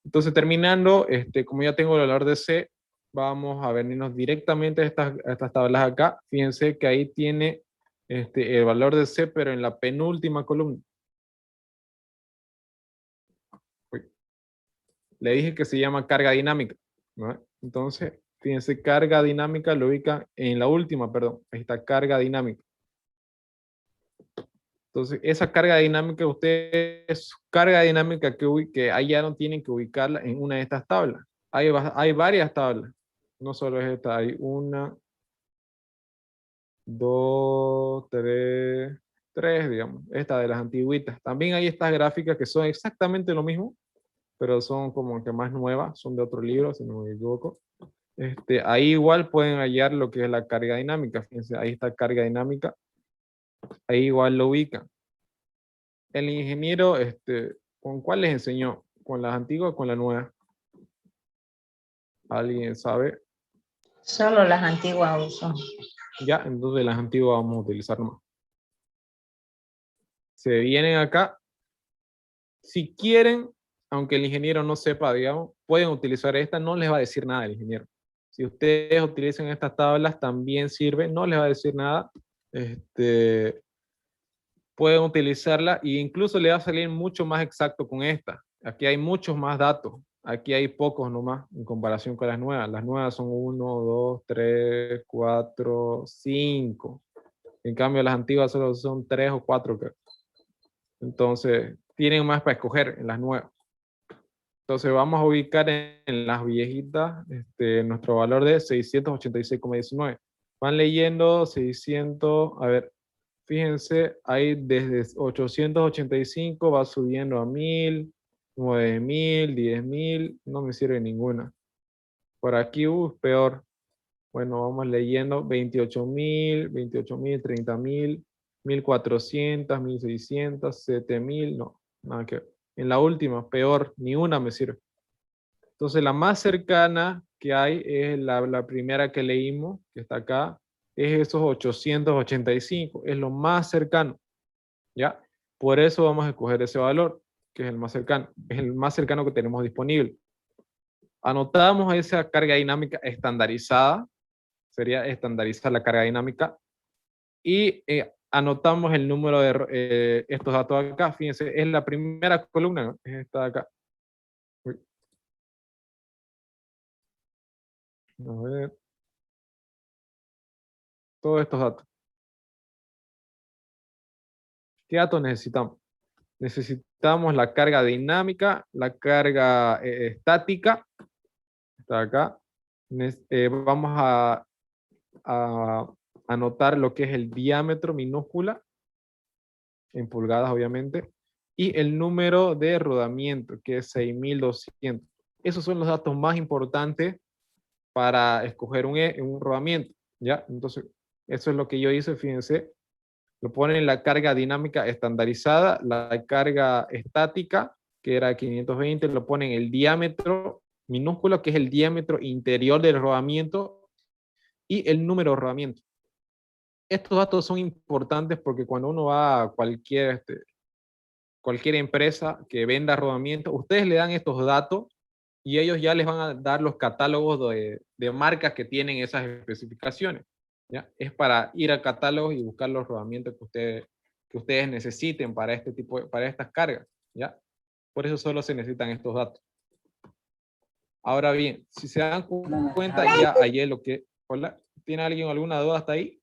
Entonces, terminando, como ya tengo el valor de C, vamos a venirnos directamente a estas tablas acá. Fíjense que ahí tiene el valor de C, pero en la penúltima columna. Uy. Le dije que se llama carga dinámica, ¿no? Entonces, fíjense, carga dinámica lo ubica en la última, perdón. Ahí está carga dinámica. Entonces, esa carga dinámica, ustedes, carga dinámica que ahí ya no tienen que ubicarla en una de estas tablas. Hay varias tablas. No solo es esta, hay una, dos, tres, digamos. Esta de las antiguitas. También hay estas gráficas que son exactamente lo mismo, pero son como que más nuevas, son de otro libro, si no me equivoco. Ahí igual pueden hallar lo que es la carga dinámica. Fíjense, ahí está carga dinámica. Ahí igual lo ubican. El ingeniero, ¿con cuál les enseñó? ¿Con las antiguas o con la nueva? ¿Alguien sabe? Solo las antiguas uso. Ya, entonces las antiguas vamos a utilizar nomás. Se vienen acá. Si quieren, aunque el ingeniero no sepa, digamos, pueden utilizar esta, no les va a decir nada el ingeniero. Si ustedes utilizan estas tablas, también sirve, no les va a decir nada. Pueden utilizarla e incluso le va a salir mucho más exacto con esta. Aquí hay muchos más datos. Aquí hay pocos nomás en comparación con las nuevas. Las nuevas son 1, 2, 3, 4, 5. En cambio, las antiguas solo son 3 o 4. Entonces, tienen más para escoger en las nuevas. Entonces, vamos a ubicar en las viejitas nuestro valor de 686,19. Van leyendo 600, a ver, fíjense, ahí desde 885 va subiendo a 1000, 9000, 10000, no me sirve ninguna. Por aquí, peor. Bueno, vamos leyendo 28000, 30000, 1400, 1600, 7000, no, nada que ver. En la última, peor, ni una me sirve. Entonces, la más cercana que hay es la primera que leímos, que está acá, es esos 885, es lo más cercano, ¿ya? Por eso vamos a escoger ese valor, que es el más cercano, es el más cercano que tenemos disponible. Anotamos esa carga dinámica estandarizada, sería estandarizar la carga dinámica, y anotamos el número de estos datos acá. Fíjense, es la primera columna, ¿no? Es esta de acá. Uy. A ver. Todos estos datos. ¿Qué datos necesitamos? Necesitamos la carga dinámica, la carga estática, está acá. Vamos a anotar lo que es el diámetro minúscula, en pulgadas obviamente, y el número de rodamiento, que es 6200. Esos son los datos más importantes para escoger un rodamiento, ¿ya? Entonces, eso es lo que yo hice, fíjense. Lo ponen en la carga dinámica estandarizada, la carga estática, que era 520, lo ponen el diámetro minúsculo, que es el diámetro interior del rodamiento, y el número de rodamiento. Estos datos son importantes porque cuando uno va a cualquier empresa que venda rodamiento, ustedes le dan estos datos y ellos ya les van a dar los catálogos de marcas que tienen esas especificaciones. ¿Ya? Es para ir al catálogo y buscar los rodamientos que ustedes necesiten para para estas cargas. ¿Ya? Por eso solo se necesitan estos datos. Ahora bien, si se dan cuenta ya ayer lo que... Hola, ¿tiene alguien alguna duda hasta ahí?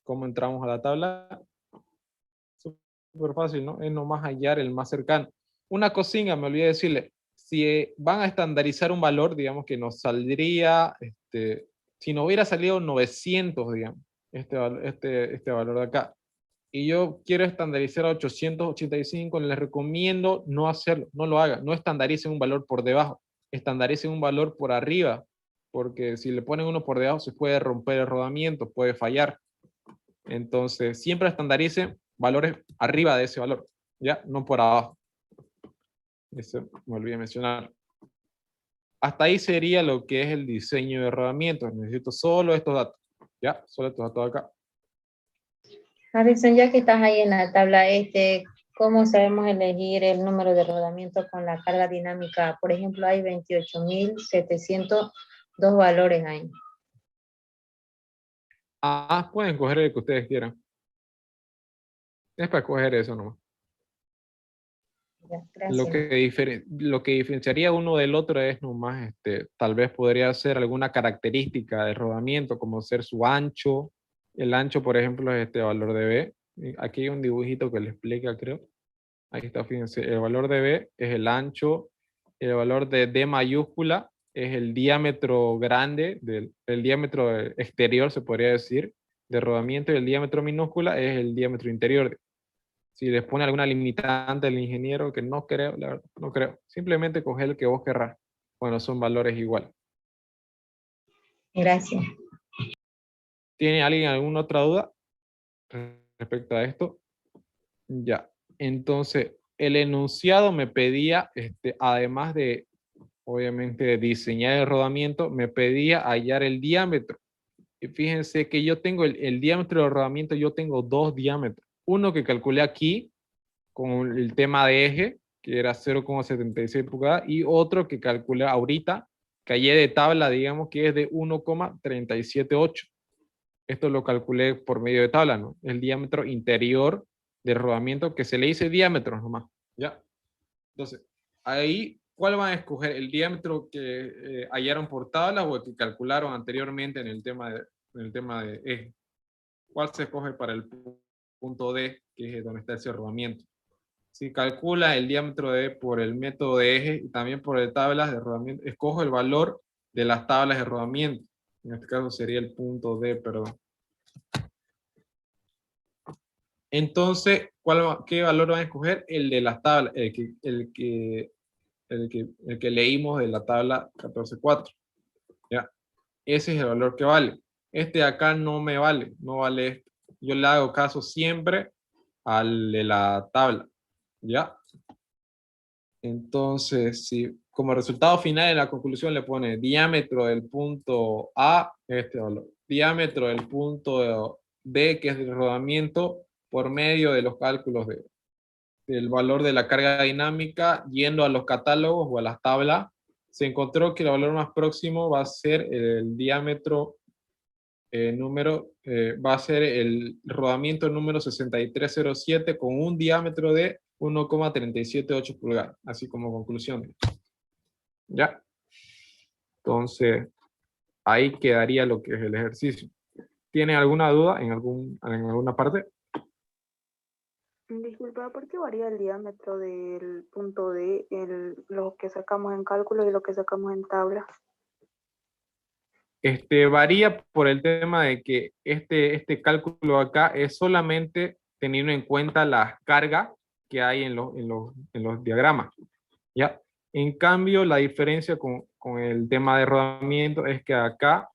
¿Cómo entramos a la tabla? Súper fácil, ¿no? Es nomás hallar el más cercano. Una cosilla, me olvidé decirle, si van a estandarizar un valor, digamos que nos saldría, si no hubiera salido 900, digamos, este valor de acá, y yo quiero estandarizar a 885, les recomiendo no hacerlo, no lo hagan, no estandaricen un valor por debajo, estandaricen un valor por arriba, porque si le ponen uno por debajo se puede romper el rodamiento, puede fallar. Entonces, siempre estandaricen valores arriba de ese valor, ¿ya? No por abajo. Eso me olvidé mencionar. Hasta ahí sería lo que es el diseño de rodamientos. Necesito solo estos datos, ¿ya? Solo estos datos acá. Harrison, ya que estás ahí en la tabla, ¿cómo sabemos elegir el número de rodamiento con la carga dinámica? Por ejemplo, hay 28.702 valores ahí. Pueden coger el que ustedes quieran. Es para coger eso nomás. Ya, gracias. Lo que diferenciaría uno del otro es nomás, tal vez podría ser alguna característica del rodamiento, como ser su ancho. El ancho, por ejemplo, es este valor de B. Aquí hay un dibujito que le explica, creo. Ahí está, fíjense. El valor de B es el ancho. El valor de D mayúscula es el diámetro grande, el diámetro exterior, se podría decir, de rodamiento. Y el diámetro minúscula es el diámetro interior. Si les pone alguna limitante el ingeniero, que no creo, la verdad, no creo. Simplemente coge el que vos querrás. Bueno, son valores iguales. Gracias. ¿Tiene alguien alguna otra duda respecto a esto? Ya. Entonces, el enunciado me pedía, además de, obviamente, de diseñar el rodamiento, me pedía hallar el diámetro. Y fíjense que yo tengo el diámetro del rodamiento, yo tengo dos diámetros. Uno que calculé aquí, con el tema de eje, que era 0,76 pulgadas, y otro que calculé ahorita, que hallé de tabla, digamos que es de 1,378. Esto lo calculé por medio de tabla, ¿no? El diámetro interior del rodamiento, que se le dice diámetro nomás, ¿ya? Entonces, ahí, ¿cuál van a escoger? ¿El diámetro que hallaron por tabla o el que calcularon anteriormente en el tema de eje? ¿Cuál se escoge para el punto D, que es donde está ese rodamiento? Si calcula el diámetro por el método de eje y también por el tablas de rodamiento, escojo el valor de las tablas de rodamiento. En este caso sería el punto D, perdón. Entonces, ¿qué valor van a escoger? El de las tablas, el que leímos de la tabla 14.4. ¿Ya? Ese es el valor que vale. Este de acá no me vale, no vale este. Yo le hago caso siempre al de la tabla. ¿Ya? Entonces, si como resultado final en la conclusión le pone diámetro del punto A, este valor. diámetro del punto D, que es el rodamiento, por medio de los cálculos del valor de la carga dinámica, yendo a los catálogos o a las tablas, se encontró que el valor más próximo va a ser el diámetro va a ser el rodamiento número 6307 con un diámetro de 1,378 pulgadas, así como conclusión. ¿Ya? Entonces, ahí quedaría lo que es el ejercicio. ¿Tiene alguna duda en alguna parte? Disculpa, ¿por qué varía el diámetro del punto D, lo que sacamos en cálculo y lo que sacamos en tabla? Varía por el tema de que este cálculo acá es solamente teniendo en cuenta las cargas que hay en los diagramas. ¿Ya? En cambio, la diferencia con el tema de rodamiento es que acá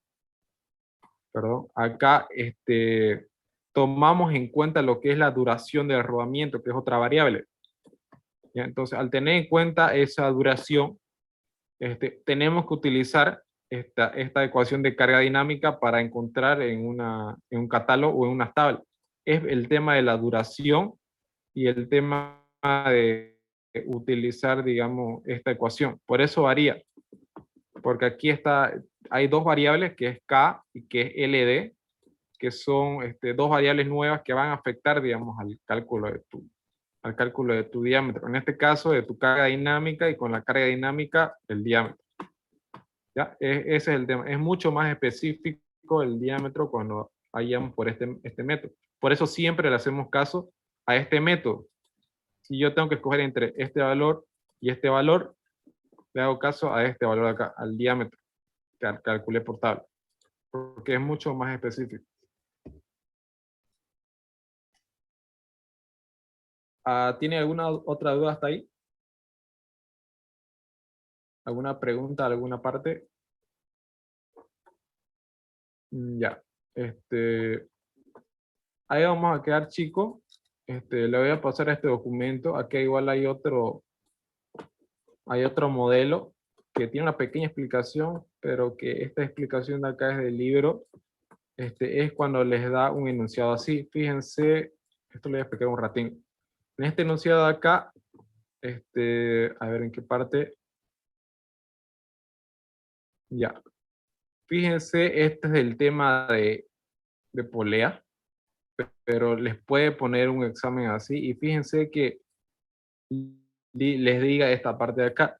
tomamos en cuenta lo que es la duración del rodamiento, que es otra variable. ¿Ya? Entonces, al tener en cuenta esa duración, tenemos que utilizar esta ecuación de carga dinámica para encontrar en un catálogo o en una tabla. Es el tema de la duración y el tema de utilizar, digamos, esta ecuación. Por eso varía, porque aquí hay dos variables, que es K y que es LD, que son dos variables nuevas que van a afectar, digamos, al cálculo de tu diámetro. En este caso, de tu carga dinámica, y con la carga dinámica, el diámetro. ¿Ya? Ese es el tema. Es mucho más específico el diámetro cuando vayamos por este método. Por eso siempre le hacemos caso a este método. Si yo tengo que escoger entre este valor y este valor, le hago caso a este valor acá, al diámetro que calculé por tabla, porque es mucho más específico. ¿Tiene alguna otra duda hasta ahí? ¿Alguna pregunta, alguna parte? Ya. Ahí vamos a quedar, chicos. Le voy a pasar este documento. Aquí igual hay otro modelo que tiene una pequeña explicación, pero que esta explicación de acá es del libro. Es cuando les da un enunciado así. Fíjense, esto lo voy a explicar un ratín. En este enunciado de acá, a ver en qué parte. Ya. Fíjense, este es el tema de polea, pero les puede poner un examen así. Y fíjense que les diga esta parte de acá.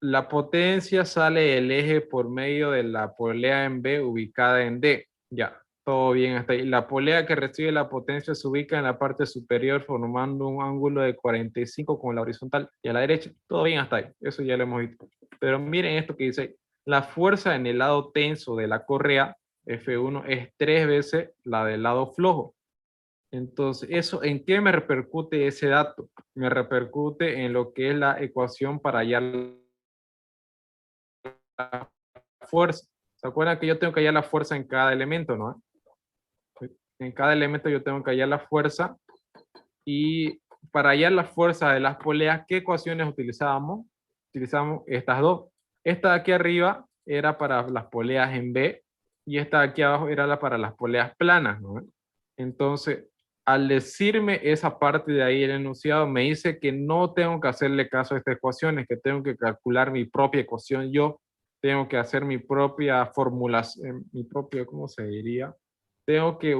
La potencia sale del eje por medio de la polea en B ubicada en D. Ya, todo bien hasta ahí. La polea que recibe la potencia se ubica en la parte superior formando un ángulo de 45 con la horizontal y a la derecha. Todo bien hasta ahí. Eso ya lo hemos visto. Pero miren esto que dice. La fuerza en el lado tenso de la correa F1 es 3 veces la del lado flojo. Entonces, ¿eso en qué me repercute ese dato? Me repercute en lo que es la ecuación para hallar la fuerza. ¿Se acuerdan que yo tengo que hallar la fuerza en cada elemento, no? En cada elemento yo tengo que hallar la fuerza, y para hallar la fuerza de las poleas, ¿qué ecuaciones utilizábamos? Utilizamos estas dos. Esta de aquí arriba era para las poleas en B, y esta de aquí abajo era para las poleas planas, ¿no? Entonces, al decirme esa parte de ahí el enunciado, me dice que no tengo que hacerle caso a estas ecuaciones, que tengo que calcular mi propia ecuación yo, tengo que hacer mi propia formulación, mi propio, ¿cómo se diría? Tengo que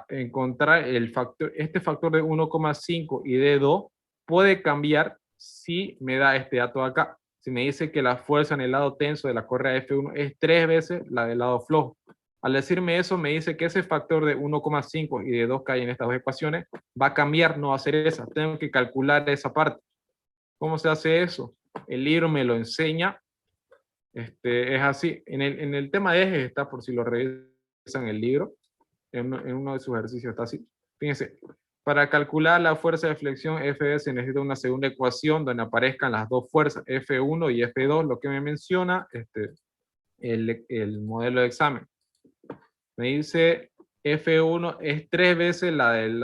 encontrar este factor de 1,5 y de 2 puede cambiar si me da este dato acá. Si me dice que la fuerza en el lado tenso de la correa F1 es 3 veces la del lado flojo. Al decirme eso, me dice que ese factor de 1,5 y de 2 que hay en estas dos ecuaciones va a cambiar, no va a ser esa. Tengo que calcular esa parte. ¿Cómo se hace eso? El libro me lo enseña. Es así. En el tema de ejes está, por si lo revisan en el libro. En uno de sus ejercicios está así. Fíjense, para calcular la fuerza de flexión F se necesita una segunda ecuación donde aparezcan las dos fuerzas, F1 y F2, lo que me menciona el modelo de examen. Me dice F1 es 3 veces la del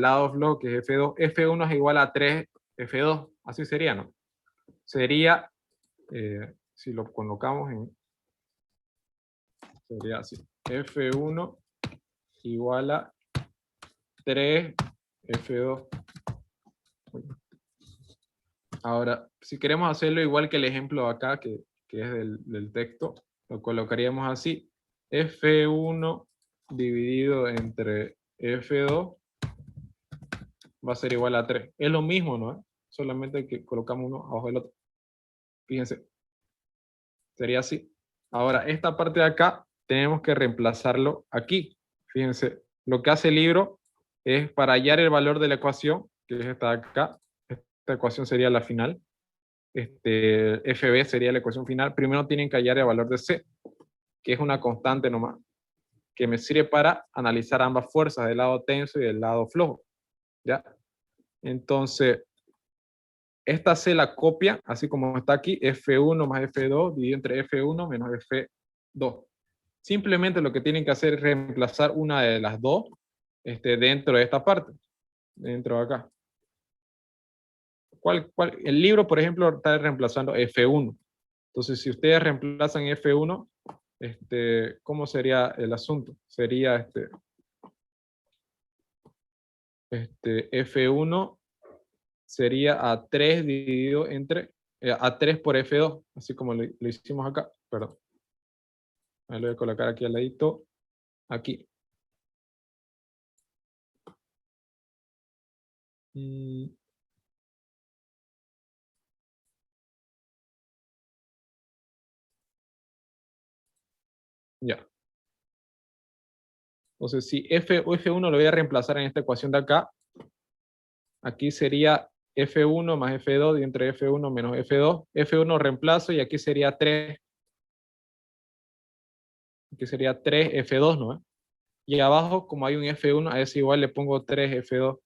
lado flojo, que es F2. F1 es igual a 3 F2, así sería, ¿no? Sería, si lo colocamos Sería así. F1 igual a 3 F2. Ahora, si queremos hacerlo igual que el ejemplo acá, que es del texto, lo colocaríamos así. F1 dividido entre F2 va a ser igual a 3. Es lo mismo, ¿no? Solamente que colocamos uno abajo del otro. Fíjense. Sería así. Ahora, esta parte de acá tenemos que reemplazarlo aquí. Fíjense, lo que hace el libro es para hallar el valor de la ecuación, que es esta de acá. Esta ecuación sería la final. FB sería la ecuación final. Primero tienen que hallar el valor de C, que es una constante nomás, que me sirve para analizar ambas fuerzas, del lado tenso y del lado flojo. ¿Ya? Entonces, esta C la copia, así como está aquí, F1 más F2 dividido entre F1 menos F2. Simplemente lo que tienen que hacer es reemplazar una de las dos dentro de esta parte, dentro de acá. El libro, por ejemplo, está reemplazando F1. Entonces, si ustedes reemplazan F1, ¿cómo sería el asunto? Sería F1 sería a 3 dividido entre a 3 por F2, así como lo hicimos acá. Perdón. Me lo voy a colocar aquí al ladito. Aquí. Ya. Entonces, si F1 lo voy a reemplazar en esta ecuación de acá, aquí sería F1 más F2 y entre F1 menos F2. F1 reemplazo y aquí sería 3. Aquí sería 3 F2, ¿no? Y abajo, como hay un F1, a ese igual le pongo 3 F2.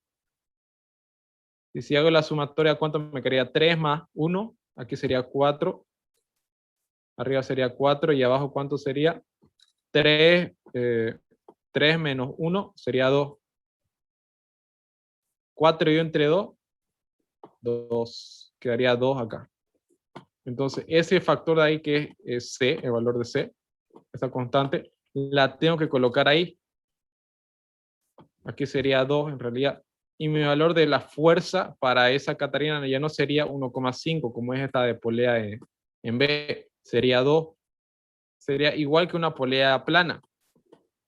Y si hago la sumatoria, ¿cuánto me quedaría? 3 más 1, aquí sería 4. Arriba sería 4 y abajo, ¿cuánto sería? 3 menos 1 sería 2. 4 y entre 2, 2. Quedaría 2 acá. Entonces, ese factor de ahí que es C, el valor de C, esa constante, la tengo que colocar ahí. Aquí sería 2 en realidad. Y mi valor de la fuerza para esa Catarina ya no sería 1,5, como es esta de polea en B, sería 2. Sería igual que una polea plana,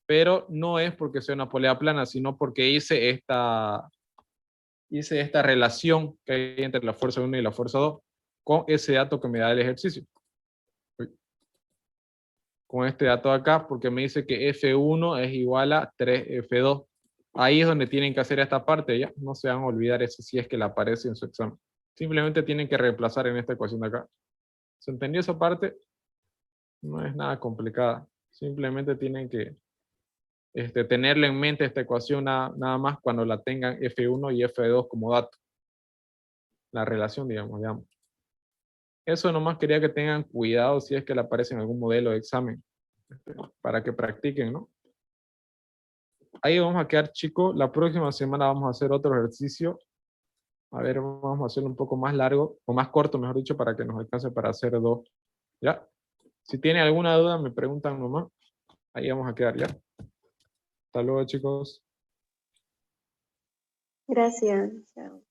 pero no es porque sea una polea plana, sino porque hice esta relación que hay entre la fuerza 1 y la fuerza 2 con ese dato que me da el ejercicio. Con este dato acá, porque me dice que F1 es igual a 3F2. Ahí es donde tienen que hacer esta parte, ya. No se van a olvidar eso si es que le aparece en su examen. Simplemente tienen que reemplazar en esta ecuación de acá. ¿Se entendió esa parte? No es nada complicada. Simplemente tienen que tenerle en mente esta ecuación nada más cuando la tengan F1 y F2 como dato. La relación, digamos. Eso nomás quería que tengan cuidado si es que le aparece en algún modelo de examen, para que practiquen, ¿no? Ahí vamos a quedar, chicos. La próxima semana vamos a hacer otro ejercicio. A ver, vamos a hacerlo un poco más largo, o más corto, mejor dicho, para que nos alcance para hacer 2. ¿Ya? Si tienen alguna duda, me preguntan nomás. Ahí vamos a quedar, ¿ya? Hasta luego, chicos. Gracias. Chao.